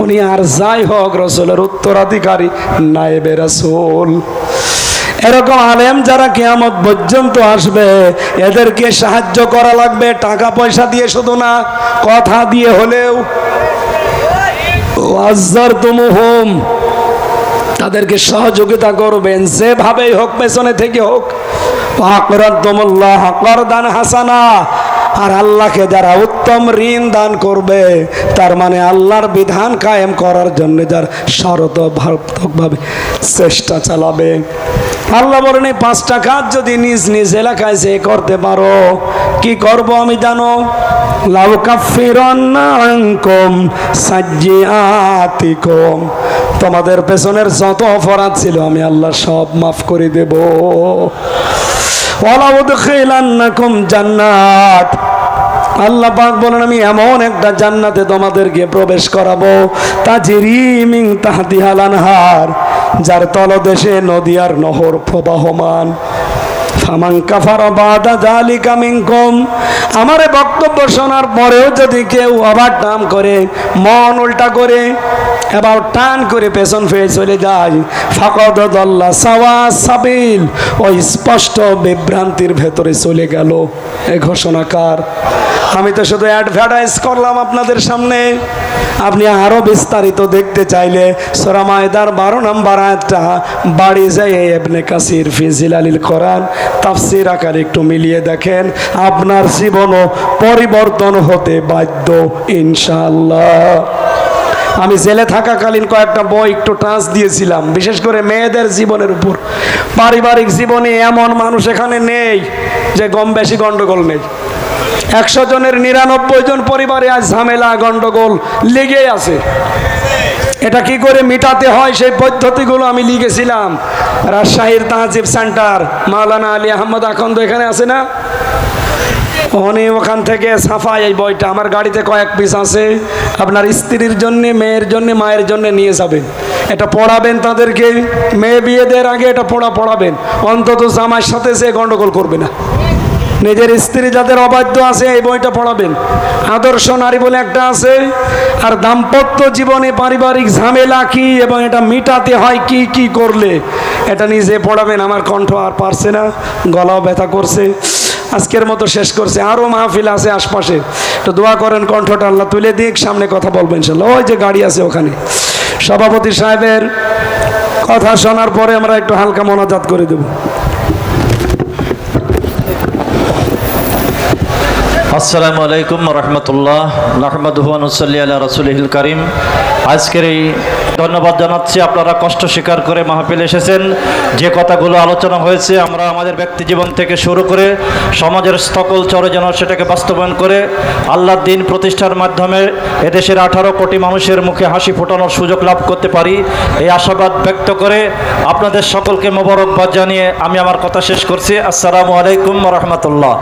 উনি আর যাই হোক রসুলের উত্তরাধিকারী, নায়েবে রাসূল। এরকম আলেম যারা কিয়ামত পর্যন্ত আসবে, এদেরকে সাহায্য করা লাগবে, টাকা পয়সা দিয়ে শুধু না, কথা দিয়ে হলেও। ওয়াজ্জারতুমুহুম, তাদেরকে সহযোগিতা করবেন যেভাবেই হোক, পেছনে থেকে হোক। আকরাদতুমুল্লাহ করদান হাসানা, আর আল্লাহকে যারা উত্তম ঋণ দান করবে, তার মানে আল্লাহর বিধান কায়েম করার জন্য যার সর্বতভাবে চেষ্টা চালাবে। আল্লাহ বলেন এই 5টা কাজ যদি নিজ নিজ এলাকায় যে করতে পারো, কি করব আমি জানো? লাউ কাফিরান্না আনকুম সাজ্জিআতিকুম, তোমাদের পেছনের যত অপরাধ ছিল আমি আল্লাহ সব মাফ করে দেব। ওয়ালা উদখিলান্নাকুম জান্নাত, আল্লাহ পাক বলেন আমি এমন একটা জান্নাতে তোমাদেরকে প্রবেশ করাবো, তাজরি মিন তাহতিহাল আনহার, যার তলদেশে নদী আর নহর প্রবাহমান। ফামান কাফারা বাদা যালিকা মিনকুম, আমারে বক্তব্য শোনার পরেও যদি কেউ ওভারটার্ন করে, মন উল্টা করে, এবার টান করে পেছন ফিরে চলে যায়, ফাকাদ দাল্লা সাওয়া সাবিল, ওই স্পষ্ট বিভ্রান্তির ভেতরে চলে গেল। এই ঘোষণাকার আমি তো শুধু অ্যাডভার্টাইজ করলাম আপনাদের সামনে। আপনি আরো বিস্তারিত দেখতে চাইলে সূরা মায়দার 12 নম্বর আয়াতটা বাড়ি যায় ইবনে কাসির ফি জিলালিল কোরআন তাফসীর আকারে একটু মিলিয়ে দেখেন, আপনার জীবনও পরিবর্তন হতে বাধ্য ইনশাআল্লাহ। আমি জেলে থাকাকালীন কয়েকটা বই একটু টাচ দিয়েছিলাম, বিশেষ করে মেয়েদের জীবনের উপর। পারিবারিক জীবনে এমন মানুষ এখানে নেই যে কম বেশি গন্ডগোল নেই। 100 জনের 99 জন পরিবারে আজ ঝামেলা গন্ডগোল লেগে আছে। এটা কি করে মিটাতে হয় সেই পদ্ধতিগুলো আমি লিখেছিলাম। রাজশাহীর তাহজিব সেন্টার মাওলানা আলী আহমদ আখন্দ এখানে আছে না, উনি ওখান থেকে ছাপায় এই বইটা। আমার গাড়িতে কয়েক পিস আছে। আপনার স্ত্রীর জন্য, মেয়ের জন্য, মায়ের জন্য নিয়ে যাবেন। এটা পড়াবেন তাদেরকে, মেয়ে বিয়ে দেওয়ার আগে এটা পড়াবেন, অন্তত জামাইয়ের সাথে সে গন্ডগোল করবে না। নিজের স্ত্রী যাদের অবাধ্য আছে এই বইটা পড়াবেন। আদর্শ নারী বলে একটা আছে, আর দাম্পত্য জীবনে পারিবারিক ঝামেলা কি এবং এটা মিটাতে হয় কি কি করলে, এটা নিজে পড়াবেন। আমার কণ্ঠ আর পারছে না, গলাও ব্যথা করছে, আজকের মতো শেষ করছে। আরও মাহফিল আছে আশপাশে, তো দোয়া করেন কণ্ঠটা আল্লাহ তুলে দিক, সামনে কথা বলবেন ইনশাআল্লাহ। ওই যে গাড়ি আছে ওখানে, সভাপতি সাহেবের কথা শোনার পরে আমরা একটু হালকা মোনাজাত করে দেব। আসসালামু আলাইকুম রহমতুল্লাহ, নাহমাদুহু ওয়া নুসাল্লি আলা রাসূলিহিল কারীম। আজকের এই ধন্যবাদ জানাচ্ছি, আপনারা কষ্ট স্বীকার করে মাহফিলে এসেছেন। যে কথাগুলো আলোচনা হয়েছে আমরা আমাদের ব্যক্তি জীবন থেকে শুরু করে সমাজের সকল স্তরে যেন সেটাকে বাস্তবায়ন করে আল্লাহর দ্বীন প্রতিষ্ঠার মাধ্যমে এদেশের 18 কোটি মানুষের মুখে হাসি ফোটানোর সুযোগ লাভ করতে পারি, এই আশাবাদ ব্যক্ত করে আপনাদের সকলকে মোবারকবাদ জানিয়ে আমি আমার কথা শেষ করছি। আসসালামু আলাইকুম রহমতুল্লাহ।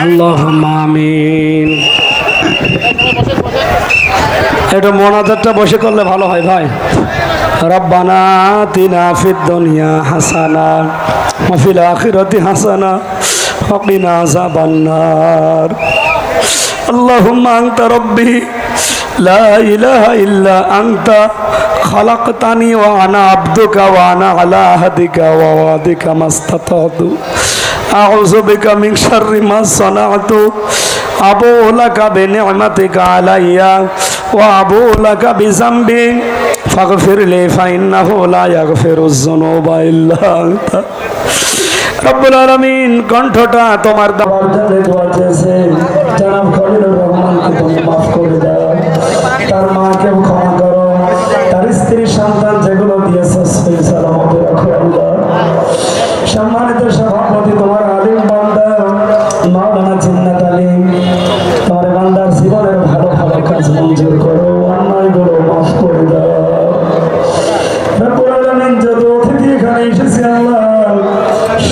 আল্লাহুম্মা আমিন। এটা মোনাজাতটা বসে করলে ভালো হয় ভাই। রব্বানা আতিনা ফিদ দুনিয়া হাসানা ওয়া ফিল আখিরাতি হাসানা ওয়া কিনা আযাবান নার। আল্লাহুম্মা আনতা রব্বি লা ইলাহা ইল্লা আনতা খালাকতানি ওয়া আনা আবদুকা ওয়া আনা আলা আহদিকা ওয়া ওয়াদিকা মাস্তাতাতু আউযু বিকা মিন শাররি মা সানাতু আবুউ লাকা বিনি'মাতিকা আলাইয়া ওয়া আবুউ লাকা বিযামবি ফাগফির লি ফাইন্নাহু লা ইয়াগফিরুয যুনুবা ইল্লা আনতা। রব্বুল আলামিন, কণ্ঠটা তোমার দরজাতে দোয়াতেছে, জনাব খলিলুর রহমানকে তুমি মাফ করে দাও, তার মাকেও ক্ষমা করো, তার স্ত্রী সন্তান যেগুলো দিয়েছে সেই সালামতে রাখো আল্লাহ। সম্মানিত সভাপতি তোমার আলিম বান্দা মাওলানা জিন্নাত আলিম, তোমার বান্দার জীবনের ভালো ভালো কাজ মঞ্জুর করো, অন্যায়গুলো মাফ করে দাও। রব্বুল আলামিন, যত অতিথি এখানে এসেছে আল্লাহ,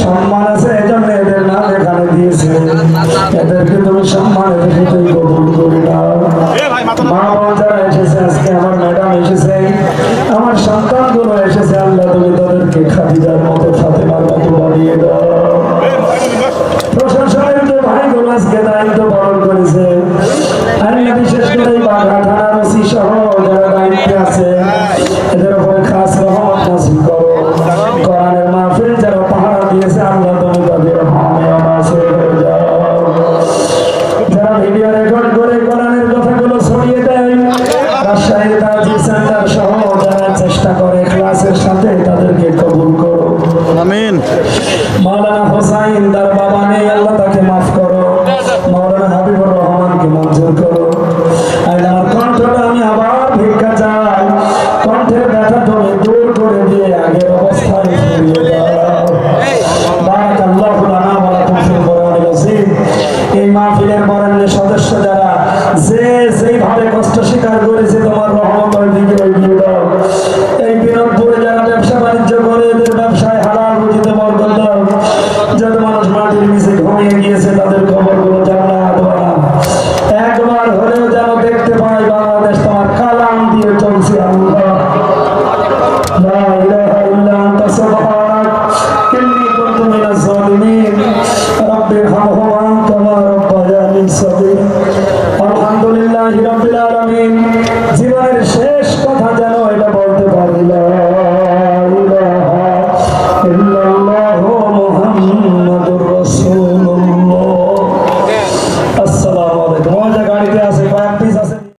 সম্মান আছে এজন্য এদের নাম এখানে দিয়েছে, এদেরকে তুমি সম্মানের সাথে কবুল করে নাও। মা বাচ্চারা এসেছে, আজকে আমার ম্যাডাম এসেছে, আমার সন্তানগুলো এসেছে, আল্লাহ তুমি তাদেরকে খাদিজার মতো ফাতেমার মতো বানিয়ে দাও। প্রশাসনের যে ভাইগুলো আজকে দায়িত্ব পালন করেছে, আল্লাহ বিশেষ করে বাঘা থানার ওসি সহ যারা দায়িত্বে আছে, এদের উপরে খাস রহমত নাযিল করো। কোরআনের মাহফিল যারা পাহারা দিয়েছে, আল্লাহ তুমি তাদের হামিয়া নাসির হয়ে যাও। যারা ভিডিও রেকর্ড করে কোরআনের কথাগুলো ছড়িয়ে দেয়, রাজশাহীর তাজিব সেন্টার সহ যারা চেষ্টা করে ক্লাসের সাথে, তাদেরকে কবুল করো, আমিন। হোসাইন তার বাবা নেই, আল্লাহ তাকে মাফ করো। মাওলানা হাবিবুর রহমানকে মঞ্জুর করো। আর আমার কণ্ঠটা আমি আবার ভিক্ষা চাই, কণ্ঠের ব্যথা তুমি দূর করে দিয়ে আগের অবস্থায় ফিরিয়ে দাও। বারাকাল্লাহু লানা ওয়া লাকুম ফিল কোরআনিল আযীম। এই মাহফিলের বরেণ্য সদস্য যারা যে যেইভাবে কষ্ট স্বীকার করেছে, তোমার রহমতের দিকে এগিয়ে দাও। এই বিনোদপুরে যারা ব্যবসা বাণিজ্য করে, এদের ব্যবসায় হালাল রুজিতে বরকত দাও। যত মানুষ মাটির নিচে ঘুমিয়ে গিয়েছে, তাদের খবরগুলো জান্নাত বানাও। একবার হলেও যেন দেখতে পাই বাংলাদেশ তোমার কালাম দিয়ে চলছে। আল্লাহ